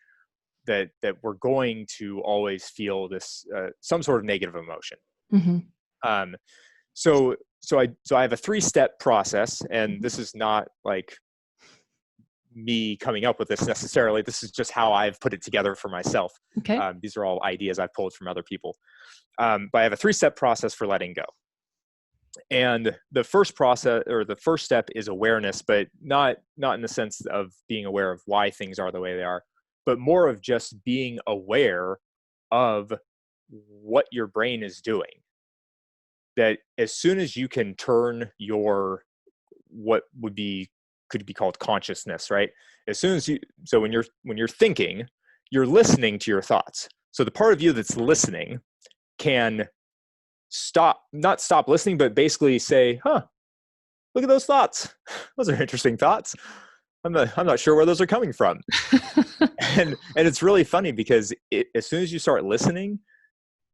that we're going to always feel this some sort of negative emotion. So I have a 3-step process, and this is not like me coming up with this necessarily. This is just how I've put it together for myself. Okay. These are all ideas I've pulled from other people. But I have a 3-step process for letting go. And the first process, or the first step, is awareness, but not in the sense of being aware of why things are the way they are, but more of just being aware of what your brain is doing. that as soon as you can turn your, what could be called consciousness, right? As soon as so when you're thinking, you're listening to your thoughts. So the part of you that's listening can not stop listening, but basically say, look at those thoughts. Those are interesting thoughts. I'm not sure where those are coming from. and it's really funny because as soon as you start listening,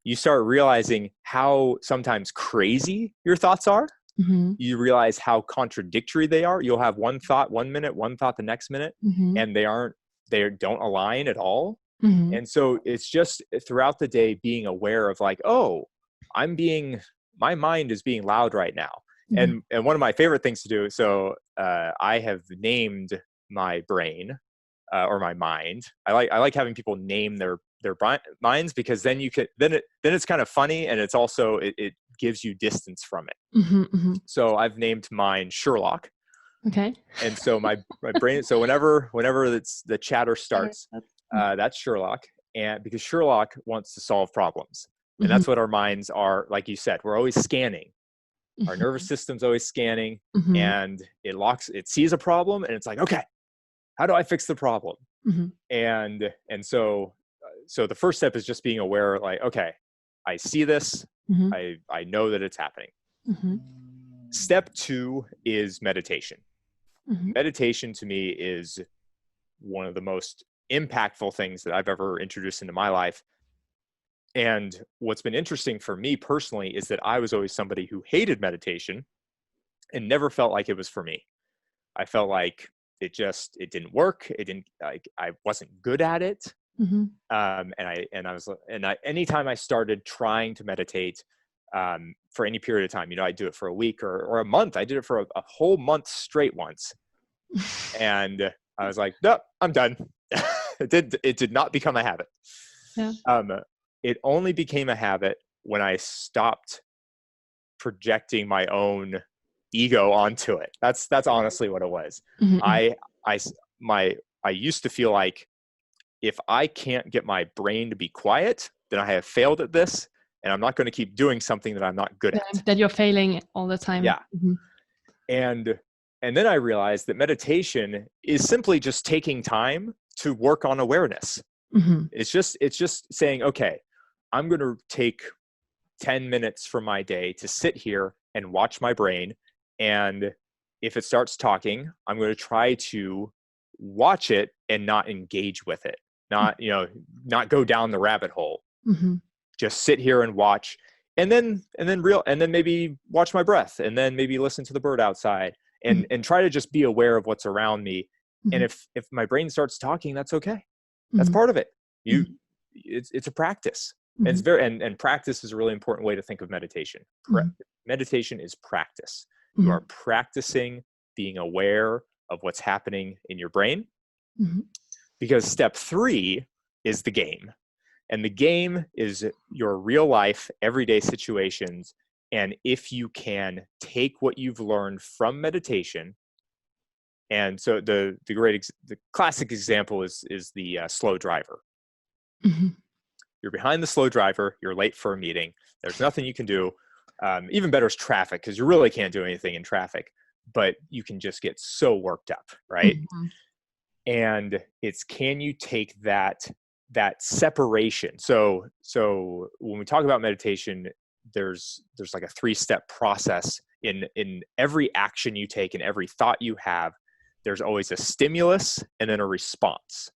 you start realizing how sometimes crazy your thoughts are. Mm-hmm. You realize how contradictory they are. You'll have one thought one minute, one thought the next minute, Mm-hmm. and they don't align at all. Mm-hmm. And so it's just throughout the day being aware of like, oh, my mind is being loud right now. Mm-hmm. And one of my favorite things to do, so I have named my brain or my mind. I like having people name their minds, because then then it's kind of funny, and it's also it gives you distance from it. Mm-hmm. Mm-hmm. So I've named mine Sherlock. Okay. And so my brain, so whenever the chatter starts, that's Sherlock. And because Sherlock wants to solve problems, and Mm-hmm. that's what our minds are. Like you said, we're always scanning. Our nervous system's always scanning, Mm-hmm. and it sees a problem, and it's like, okay, how do I fix the problem? Mm-hmm. And so the first step is just being aware, like, okay, I see this. Mm-hmm. I know that it's happening. Mm-hmm. Step 2 is meditation. Mm-hmm. Meditation to me is one of the most impactful things that I've ever introduced into my life. And what's been interesting for me personally is that I was always somebody who hated meditation and never felt like it was for me. I felt like it didn't work. I wasn't good at it. Mm-hmm. Anytime I started trying to meditate, for any period of time, I do it for a week or a month. I did it for a whole month straight once. And I was like, nope, I'm done. It did not become a habit. Yeah. It only became a habit when I stopped projecting my own ego onto it. That's honestly what it was. Mm-hmm. I used to feel like if I can't get my brain to be quiet, then I have failed at this, and I'm not going to keep doing something that I'm not good at. That you're failing all the time. Yeah. Mm-hmm. And then I realized that meditation is simply just taking time to work on awareness. Mm-hmm. It's just saying, okay, I'm going to take 10 minutes from my day to sit here and watch my brain. And if it starts talking, I'm going to try to watch it and not engage with it, not go down the rabbit hole. Mm-hmm. Just sit here and watch, and then maybe watch my breath, and then maybe listen to the bird outside, and try to just be aware of what's around me. Mm-hmm. And if my brain starts talking, that's okay. That's part of it. It's a practice. Mm-hmm. And it's and practice is a really important way to think of meditation. Mm-hmm. Meditation is practice. Mm-hmm. You are practicing being aware of what's happening in your brain. Mm-hmm. Because step 3 is the game. And the game is your real life, everyday situations. And if you can take what you've learned from meditation, and so the classic example is the slow driver. Mm-hmm. You're behind the slow driver. You're late for a meeting. There's nothing you can do. Even better is traffic, because you really can't do anything in traffic, but you can just get so worked up, right? Mm-hmm. And it's, can you take that separation? So when we talk about meditation, there's like a 3-step process in every action you take and every thought you have. There's always a stimulus and then a response.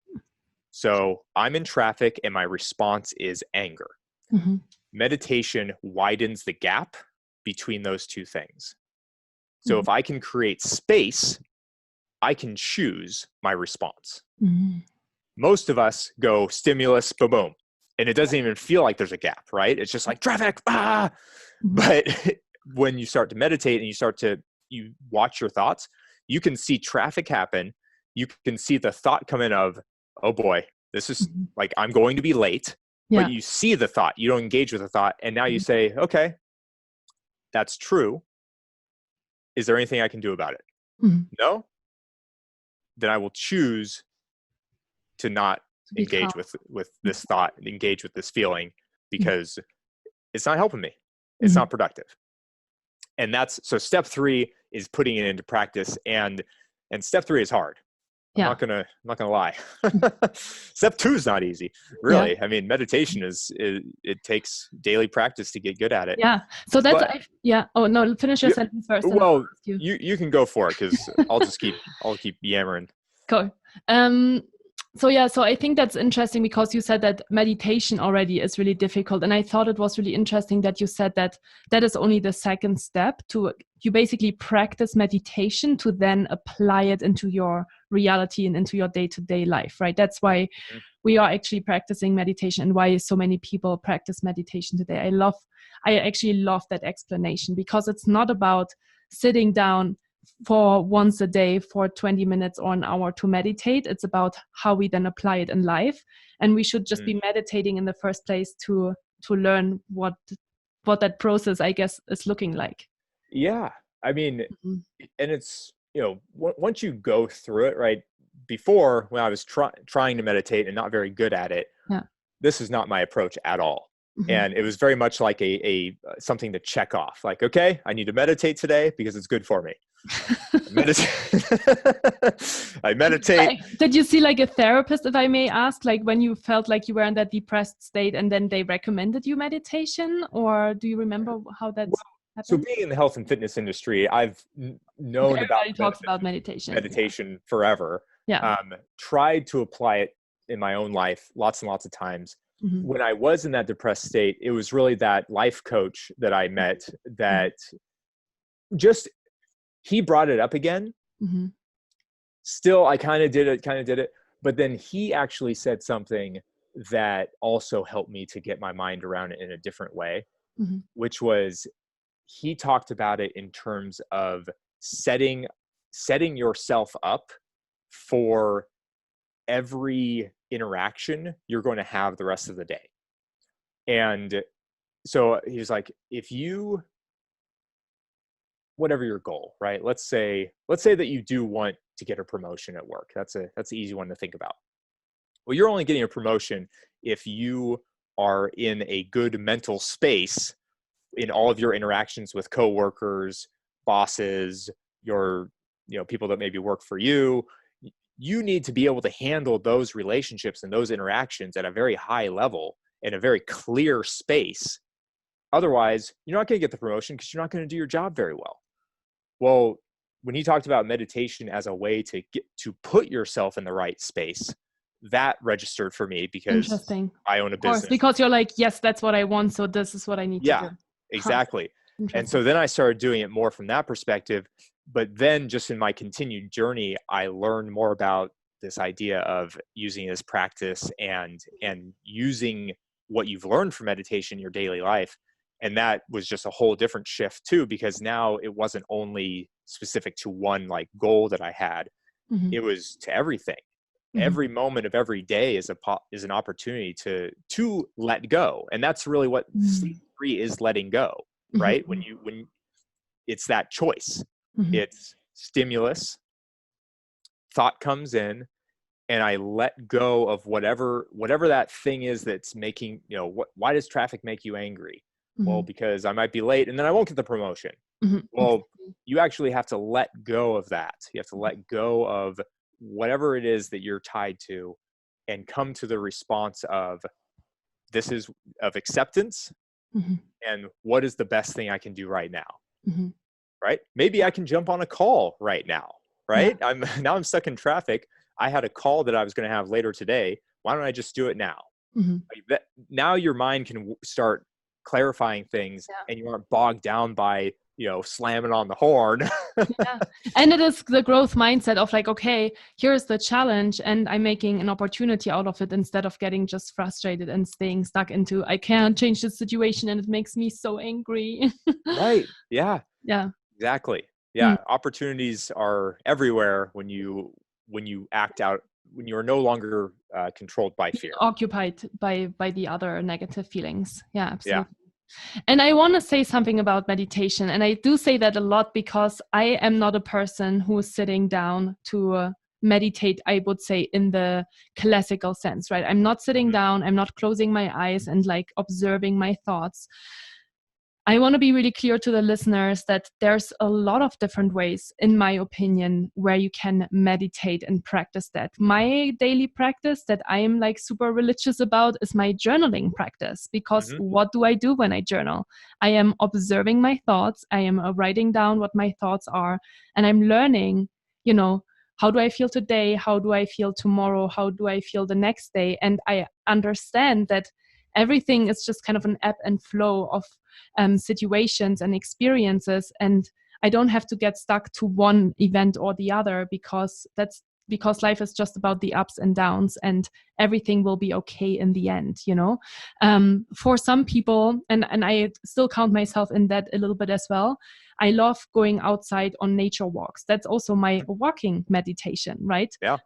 So I'm in traffic and my response is anger. Mm-hmm. Meditation widens the gap between those two things. So if I can create space, I can choose my response. Mm-hmm. Most of us go stimulus, boom, boom. And it doesn't even feel like there's a gap, right? It's just like traffic, ah. Mm-hmm. But when you start to meditate and you watch your thoughts, you can see traffic happen. You can see the thought come in of, oh boy, this is like, I'm going to be late. Yeah. But you see the thought, you don't engage with the thought. And now you say, okay, that's true. Is there anything I can do about it? Mm-hmm. No? Then I will choose to not engage with this thought, engage with this feeling, because it's not helping me. It's not productive. And so step 3 is putting it into practice, and step 3 is hard. I'm not gonna lie. Step 2 is not easy, really. I mean, meditation it takes daily practice to get good at it. Yeah. So that's Oh no, finish your sentence first. Well, you can go for it, because I'll keep yammering. Cool. So I think that's interesting, because you said that meditation already is really difficult. And I thought it was really interesting that you said that is only the second step. You basically practice meditation to then apply it into your reality and into your day-to-day life, right? That's why we are actually practicing meditation, and why so many people practice meditation today. I actually love that explanation, because it's not about sitting down for once a day for 20 minutes or an hour to meditate. It's about how we then apply it in life. And we should just be meditating in the first place to learn what that process, I guess, is looking like. Yeah. I mean, and it's, once you go through it, right? Before, when I was trying to meditate and not very good at it, this is not my approach at all. And it was very much like a something to check off. Like, okay, I need to meditate today because it's good for me. I meditate. Did you see like a therapist, if I may ask, like when you felt like you were in that depressed state, and then they recommended you meditation? Or do you remember how that happened? So being in the health and fitness industry, I've known about meditation forever. Yeah. Tried to apply it in my own life lots and lots of times. When I was in that depressed state, it was really that life coach that I met that he brought it up again. Still, I kind of did it. But then he actually said something that also helped me to get my mind around it in a different way, which was, he talked about it in terms of setting yourself up for every interaction you're going to have the rest of the day. And so he was like, whatever your goal, right? Let's say that you do want to get a promotion at work. That's an easy one to think about. Well, you're only getting a promotion if you are in a good mental space in all of your interactions with coworkers, bosses, your people that maybe work for you. You need to be able to handle those relationships and those interactions at a very high level in a very clear space. Otherwise, you're not going to get the promotion because you're not going to do your job very well. Well, when he talked about meditation as a way to put yourself in the right space, that registered for me, because I own a business. Because you're like, yes, that's what I want, so this is what I need to do. Yeah, exactly. And so then I started doing it more from that perspective. But then just in my continued journey, I learned more about this idea of using this practice and using what you've learned from meditation in your daily life. And that was just a whole different shift too, because now it wasn't only specific to one like goal that I had. It was to everything. Every moment of every day is an opportunity to let go. And that's really what stage 3 is, letting go, right? When it's that choice. It's stimulus, thought comes in, and I let go of whatever that thing is that's making, why does traffic make you angry? Well, because I might be late and then I won't get the promotion. Well, you actually have to let go of that. You have to let go of whatever it is that you're tied to and come to the response of acceptance and what is the best thing I can do right now. Right? Maybe I can jump on a call right now, right? Yeah. I'm stuck in traffic. I had a call that I was going to have later today. Why don't I just do it now? Now your mind can start clarifying things, and you aren't bogged down by, slamming on the horn. And it is the growth mindset of like, okay, here's the challenge and I'm making an opportunity out of it, instead of getting just frustrated and staying stuck into, I can't change the situation and it makes me so angry. Right. Yeah. Yeah. Exactly. Yeah. Opportunities are everywhere when you act out, when you are no longer controlled by fear, occupied by the other negative feelings. Yeah, absolutely. Yeah. And I want to say something about meditation, and I do say that a lot because I am not a person who is sitting down to meditate, I would say, in the classical sense, right? I'm not sitting down, I'm not closing my eyes and like observing my thoughts. I want to be really clear to the listeners that there's a lot of different ways, in my opinion, where you can meditate and practice that. My daily practice that I am like super religious about is my journaling practice, because what do I do when I journal? I am observing my thoughts. I am writing down what my thoughts are, and I'm learning, you know, how do I feel today? How do I feel tomorrow? How do I feel the next day? And I understand that everything is just kind of an ebb and flow of situations and experiences, and I don't have to get stuck to one event or the other, because life is just about the ups and downs, and everything will be okay in the end, you know. For some people, and I still count myself in that a little bit as well, I love going outside on nature walks. That's also my walking meditation, right? Yeah.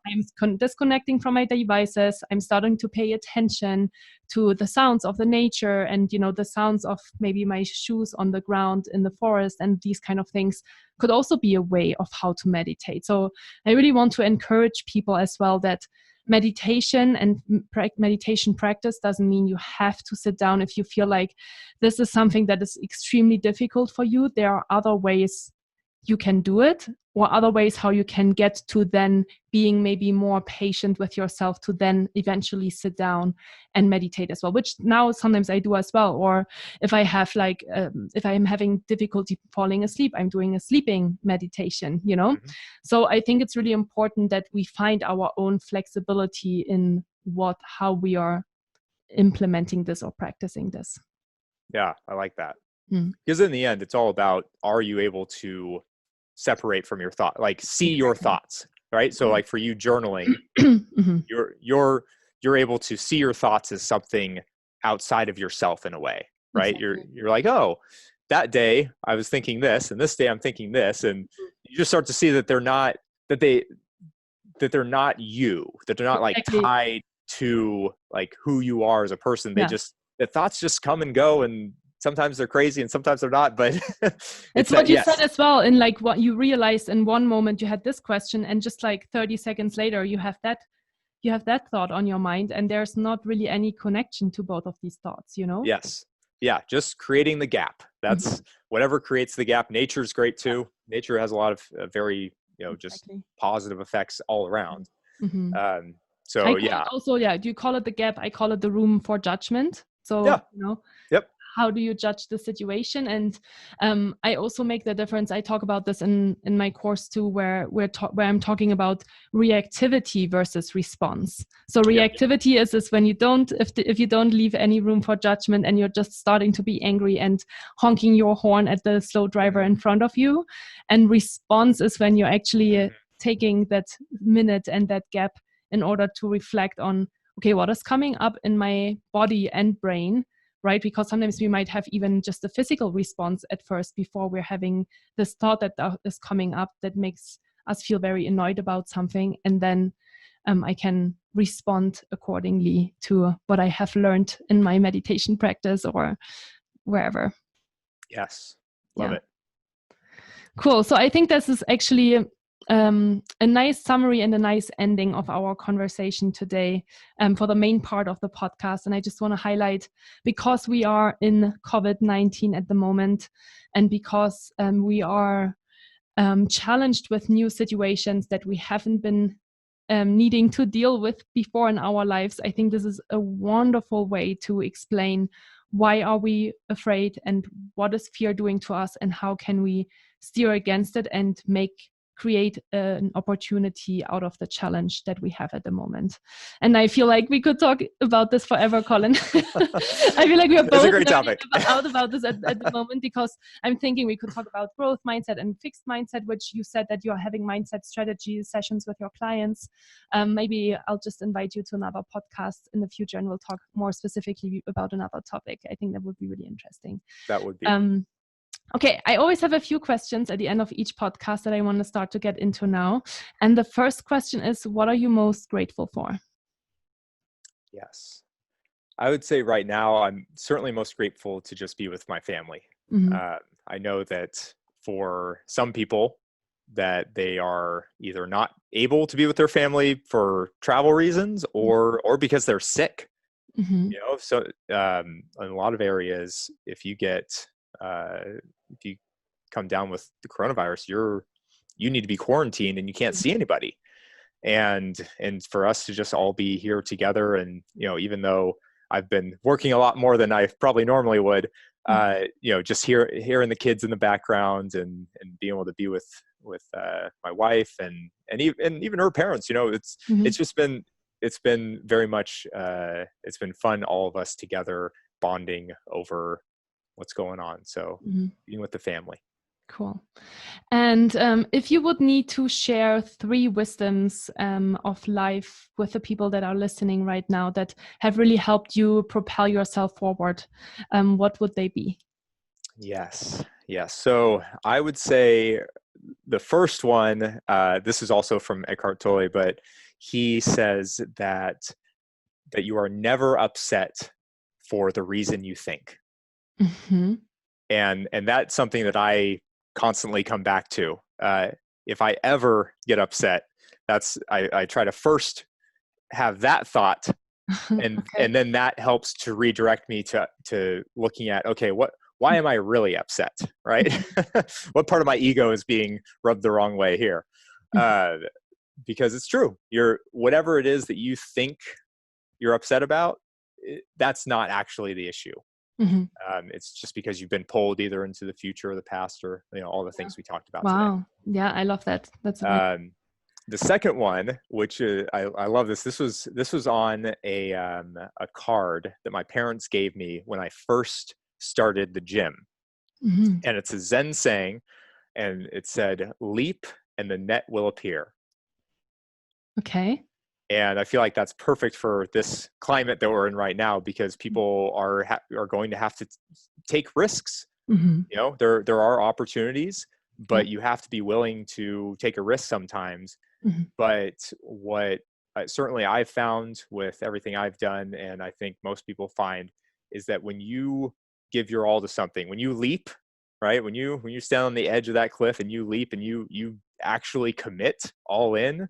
I'm disconnecting from my devices. I'm starting to pay attention to the sounds of the nature, and, you know, the sounds of maybe my shoes on the ground in the forest, and these kind of things could also be a way of how to meditate. So I really want to encourage people as well that meditation and meditation practice doesn't mean you have to sit down if you feel like this is something that is extremely difficult for you. There are other ways you can do it, or other ways how you can get to then being maybe more patient with yourself to then eventually sit down and meditate as well, which now sometimes I do as well. Or if I have like, if I'm having difficulty falling asleep, I'm doing a sleeping meditation, you know? So I think it's really important that we find our own flexibility in how we are implementing this or practicing this. Yeah, I like that. Because in the end, it's all about, are you able to separate from your thought, like see your thoughts, right? So like for you journaling, you're able to see your thoughts as something outside of yourself in a way, right? Exactly. You're like, oh, that day I was thinking this, and this day I'm thinking this, and you just start to see that they're not you, that they're not like tied to like who you are as a person. They just, the thoughts just come and go, and sometimes they're crazy and sometimes they're not, but it's what you said as well, in like what you realized in one moment you had this question, and just like 30 seconds later you have that thought on your mind, and there's not really any connection to both of these thoughts, you know? Yes. Yeah, just creating the gap. That's whatever creates the gap. Nature's great too. Nature has a lot of very, you know, just positive effects all around. So yeah. Also, do you call it the gap? I call it the room for judgment. So, you know, how do you judge the situation? And I also make the difference. I talk about this in my course too, where I'm talking about reactivity versus response. So reactivity is when you don't, if you don't leave any room for judgment, and you're just starting to be angry and honking your horn at the slow driver in front of you. And response is when you're actually taking that minute and that gap in order to reflect on, okay, what is coming up in my body and brain, right? Because sometimes we might have even just a physical response at first before we're having this thought that is coming up that makes us feel very annoyed about something. And then I can respond accordingly to what I have learned in my meditation practice or wherever. Yes. Love it. Cool. So I think this is actually a nice summary and a nice ending of our conversation today for the main part of the podcast. And I just want to highlight, because we are in COVID-19 at the moment, and because we are challenged with new situations that we haven't been needing to deal with before in our lives, I think this is a wonderful way to explain why are we afraid, and what is fear doing to us, and how can we steer against it and create an opportunity out of the challenge that we have at the moment. And I feel like we could talk about this forever, Colin. I feel like we are both a great topic. out about this at the moment, because I'm thinking we could talk about growth mindset and fixed mindset, which you said that you're having mindset strategy sessions with your clients. Maybe I'll just invite you to another podcast in the future, and we'll talk more specifically about another topic. I think that would be really interesting. That would be. Okay, I always have a few questions at the end of each podcast that I want to start to get into now. And the first question is, what are you most grateful for? Yes. I would say right now, I'm certainly most grateful to just be with my family. I know that for some people that they are either not able to be with their family for travel reasons or because they're sick. You know, so in a lot of areas, if you get if you come down with the coronavirus, you need to be quarantined and you can't see anybody. And for us to just all be here together, and even though I've been working a lot more than I probably normally would, just hearing the kids in the background and being able to be with my wife and even her parents, it's been very much it's been fun, all of us together bonding over what's going on. So being with the family. Cool. And if you would need to share 3 wisdoms of life with the people that are listening right now that have really helped you propel yourself forward, what would they be? Yes. So I would say the first one, this is also from Eckhart Tolle, but he says that you are never upset for the reason you think. And that's something that I constantly come back to. If I ever get upset, I try to first have that thought, and then that helps to redirect me to looking at, okay, why am I really upset, right? What part of my ego is being rubbed the wrong way here? Because it's true. Whatever it is that you think you're upset about, that's not actually the issue. It's just because you've been pulled either into the future or the past, or all the things we talked about today. Yeah, I love that. That's the second one, which I love this. This was on a card that my parents gave me when I first started the gym, and it's a Zen saying, and it said, "Leap, and the net will appear." Okay. And I feel like that's perfect for this climate that we're in right now, because people are going to have to take risks. There are opportunities, but you have to be willing to take a risk sometimes. But what certainly I've found with everything I've done, and I think most people find, is that when you give your all to something, when you leap, right? When you stand on the edge of that cliff and you leap and you actually commit all in,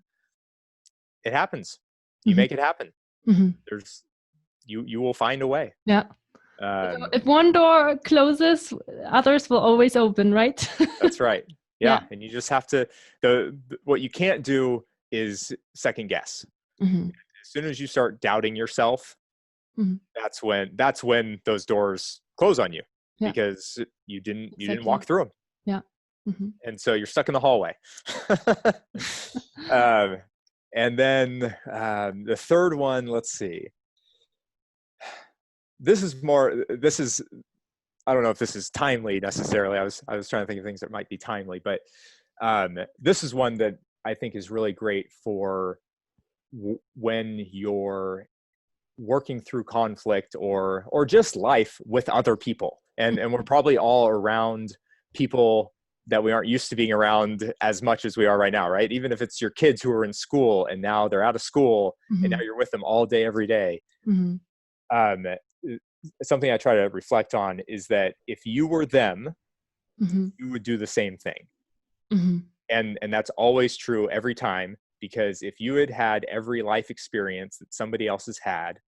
it happens. You make it happen. You will find a way. Yeah. If one door closes, others will always open, right? That's right. Yeah. And you just have to, what you can't do is second guess. As soon as you start doubting yourself, that's when those doors close on you, because you didn't walk through them. Yeah. And so you're stuck in the hallway. And then the third one, let's see. This is, I don't know if this is timely necessarily. I was trying to think of things that might be timely, but this is one that I think is really great for when you're working through conflict or just life with other people. And we're probably all around people that we aren't used to being around as much as we are right now, right? Even if it's your kids who are in school and now they're out of school and now you're with them all day, every day. Something I try to reflect on is that if you were them, you would do the same thing. And that's always true every time, because if you had every life experience that somebody else has had,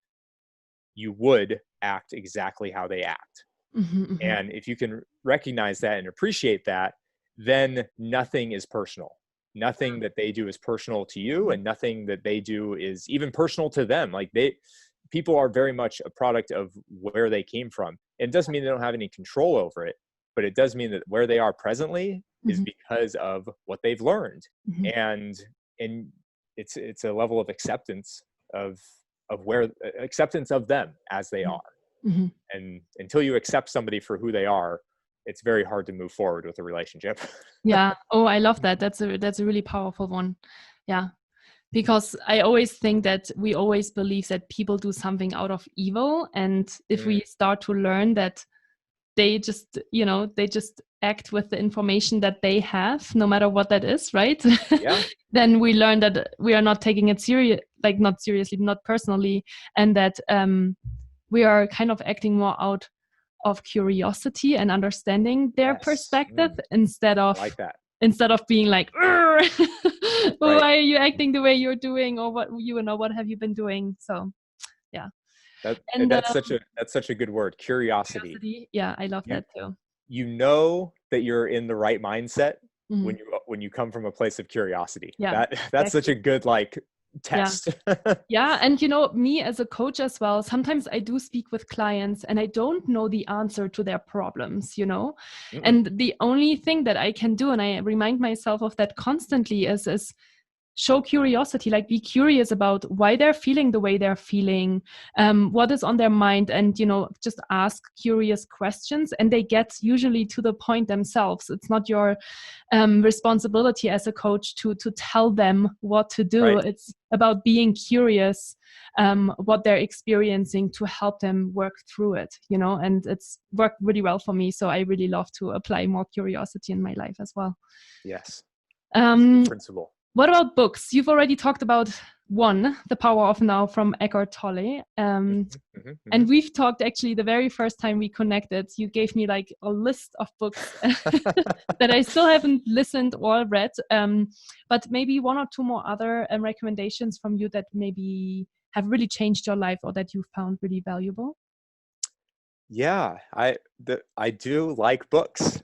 you would act exactly how they act. And if you can recognize that and appreciate that, then nothing is personal. Nothing that they do is personal to you, and nothing that they do is even personal to them. Like people are very much a product of where they came from. It doesn't mean they don't have any control over it, but it does mean that where they are presently is because of what they've learned. And it's a level of acceptance of them as they are. And until you accept somebody for who they are, it's very hard to move forward with a relationship. Yeah. Oh, I love that. That's a really powerful one. Yeah. Because I always think that we always believe that people do something out of evil. And if we start to learn that they just act with the information that they have, no matter what that is, right? Yeah. Then we learn that we are not taking it not seriously, not personally, and that we are kind of acting more out of curiosity and understanding their perspective instead of being like, why are you acting the way you're doing, or what have you been doing? So yeah. That's such a good word, curiosity. Yeah, I love that too. you know that you're in the right mindset Mhm. when you come from a place of curiosity. Yeah, That's such a exactly. good like Yeah. test. Yeah. And, you know, me as a coach as well, sometimes I do speak with clients and I don't know the answer to their problems, you know, Mm-mm. and the only thing that I can do, and I remind myself of that constantly, is show curiosity, like be curious about why they're feeling the way they're feeling, what is on their mind, and, you know, just ask curious questions, and they get usually to the point themselves. It's not your responsibility as a coach to tell them what to do. Right. It's about being curious what they're experiencing to help them work through it, you know, and it's worked really well for me. So I really love to apply more curiosity in my life as well. Yes. um, Principle. what about books? You've already talked about one, The Power of Now from Eckhart Tolle. And we've talked actually the very first time we connected. You gave me like a list of books that I still haven't listened or read. But maybe one or two more other recommendations from you that maybe have really changed your life or that you found really valuable. Yeah, I do like books.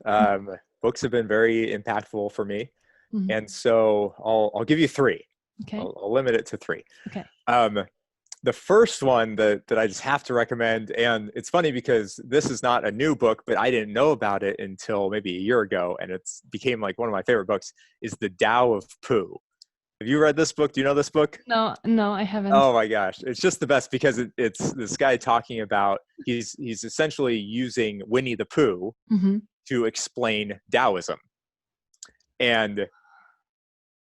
Books have been very impactful for me, Mm-hmm. and so I'll give you three. Okay. I'll limit it to three. Okay. The first one that I just have to recommend, and it's funny because this is not a new book, but I didn't know about it until maybe a year ago, and it's became like one of my favorite books, is The Tao of Pooh. Have you read this book? Do you know this book? No, I haven't. Oh my gosh. It's just the best because it's this guy talking about, he's essentially using Winnie the Pooh Mm-hmm. to explain Taoism. And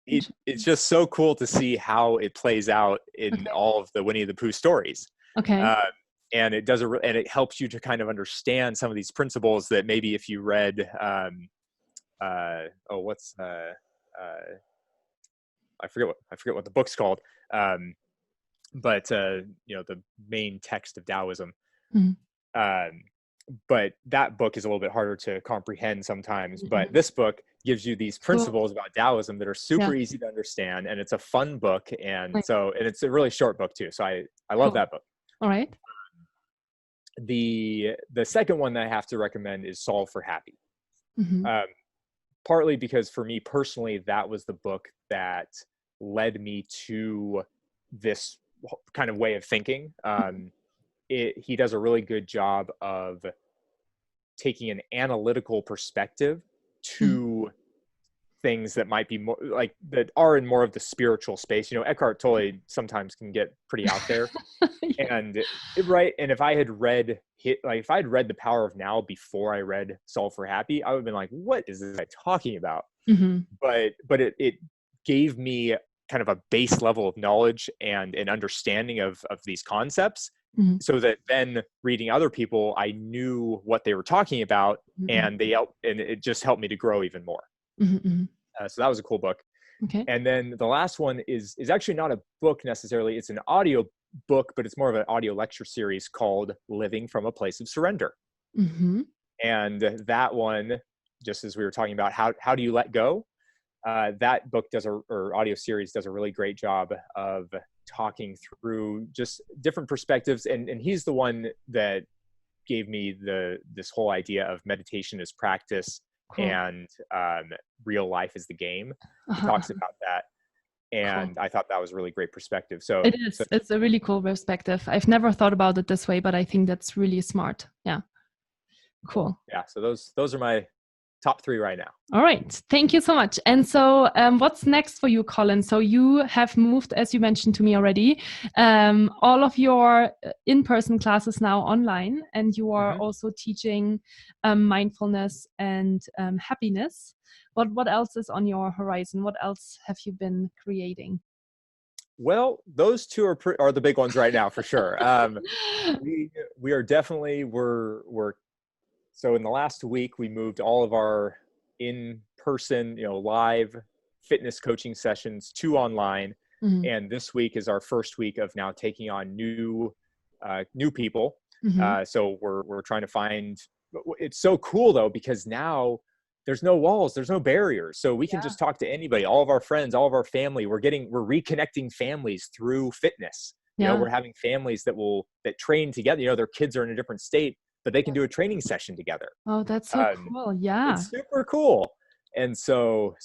it's just so cool to see how it plays out in all of the Winnie the Pooh stories. Okay. And it does and it helps you to kind of understand some of these principles that maybe if you read, I forget what the book's called. But you know, the main text of Taoism. Mm-hmm. But that book is a little bit harder to comprehend sometimes. But this book gives you these principles about Taoism that are super easy to understand, and it's a fun book, and it's a really short book too. So I love that book. All right. The second one that I have to recommend is Solve for Happy. Mm-hmm. Partly because for me personally, that was the book that led me to this kind of way of thinking. He does a really good job of taking an analytical perspective to things that might be more like that are in more of the spiritual space. You know, Eckhart Tolle sometimes can get pretty out there. And if I had read The Power of Now before I read Solve for Happy, I would have been like, what is this guy talking about? Mm-hmm. But it gave me kind of a base level of knowledge and an understanding of these concepts, so that then reading other people, I knew what they were talking about, and it just helped me to grow even more. So that was a cool book. Okay. And then the last one is actually not a book necessarily. It's an audio book, but it's more of an audio lecture series called Living from a Place of Surrender. And that one, just as we were talking about, how do you let go? That book or audio series does a really great job of talking through just different perspectives. And he's the one that gave me this whole idea of meditation as practice and real life is the game. He talks about that. And I thought that was a really great perspective. So it is. It's a really cool perspective. I've never thought about it this way, but I think that's really smart. Yeah. Cool. Yeah. So those are my top three right now. All right. Thank you so much. And so what's next for you, Colin? So you have moved, as you mentioned to me already, all of your in-person classes now online, and you are also teaching mindfulness and happiness. What else is on your horizon? What else have you been creating? Well, those two are the big ones right now for sure. We are definitely so in the last week, we moved all of our in-person, live fitness coaching sessions to online. And this week is our first week of now taking on new people. So we're trying to find, it's so cool though, because now there's no walls, there's no barriers. So we can just talk to anybody, all of our friends, all of our family. We're reconnecting families through fitness. We're having families that train together, their kids are in a different state, but they can do a training session together. Oh, that's so cool. Yeah. It's super cool. And so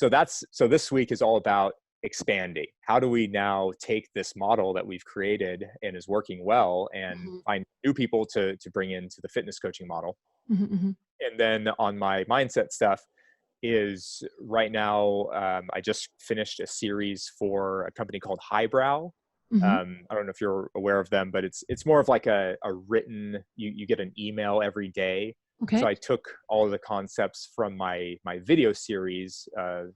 this week is all about expanding. How do we now take this model that we've created and is working well and find new people to bring into the fitness coaching model? And then on my mindset stuff is right now, I just finished a series for a company called Highbrow. I don't know if you're aware of them, but it's more of like a written, you get an email every day. Okay. So I took all of the concepts from my video series, the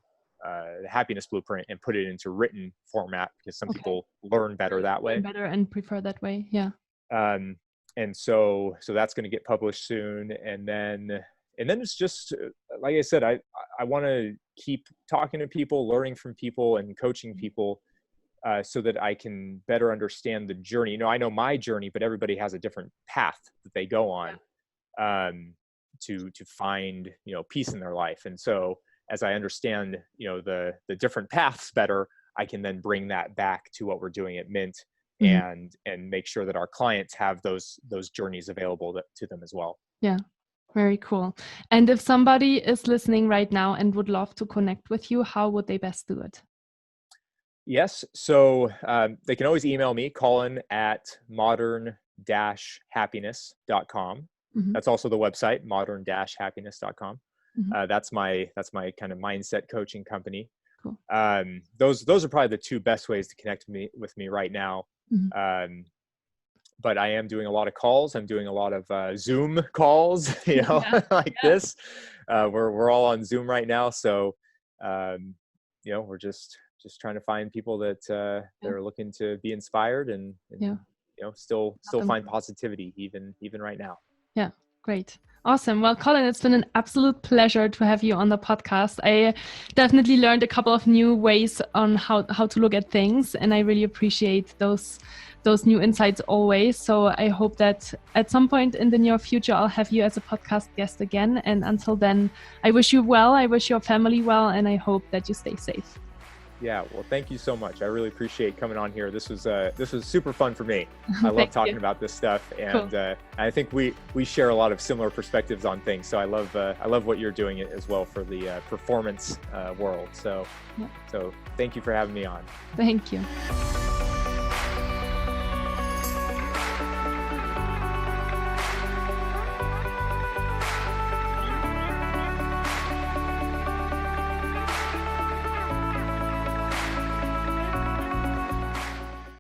Happiness Blueprint, and put it into written format because some people learn better that way. Better and prefer that way. Yeah. And so that's going to get published soon. And then it's just, like I said, I want to keep talking to people, learning from people and coaching people, so that I can better understand the journey. You know, I know my journey, but everybody has a different path that they go on, to find, you know, peace in their life. And so as I understand, you know, the different paths better, I can then bring that back to what we're doing at Mint and make sure that our clients have those journeys available to them as well. Yeah. Very cool. And if somebody is listening right now and would love to connect with you, how would they best do it? Yes. So they can always email me, Colin at modern-happiness.com. That's also the website, modern-happiness.com. That's my kind of mindset coaching company. Cool. Those are probably the two best ways to connect with me right now. But I am doing a lot of calls. I'm doing a lot of Zoom calls, you know, this. We're all on Zoom right now. So, you know, we're just trying to find people that are looking to be inspired and you know, still find positivity even right now. Yeah, great. Awesome. Well, Colin, it's been an absolute pleasure to have you on the podcast. I definitely learned a couple of new ways on how to look at things, and I really appreciate those new insights always. So I hope that at some point in the near future, I'll have you as a podcast guest again. And until then, I wish you well. I wish your family well, and I hope that you stay safe. Yeah, well, thank you so much. I really appreciate coming on here. This was super fun for me. I love talking about this stuff, and cool. I think we share a lot of similar perspectives on things. So I love what you're doing as well for the performance world. So thank you for having me on. Thank you.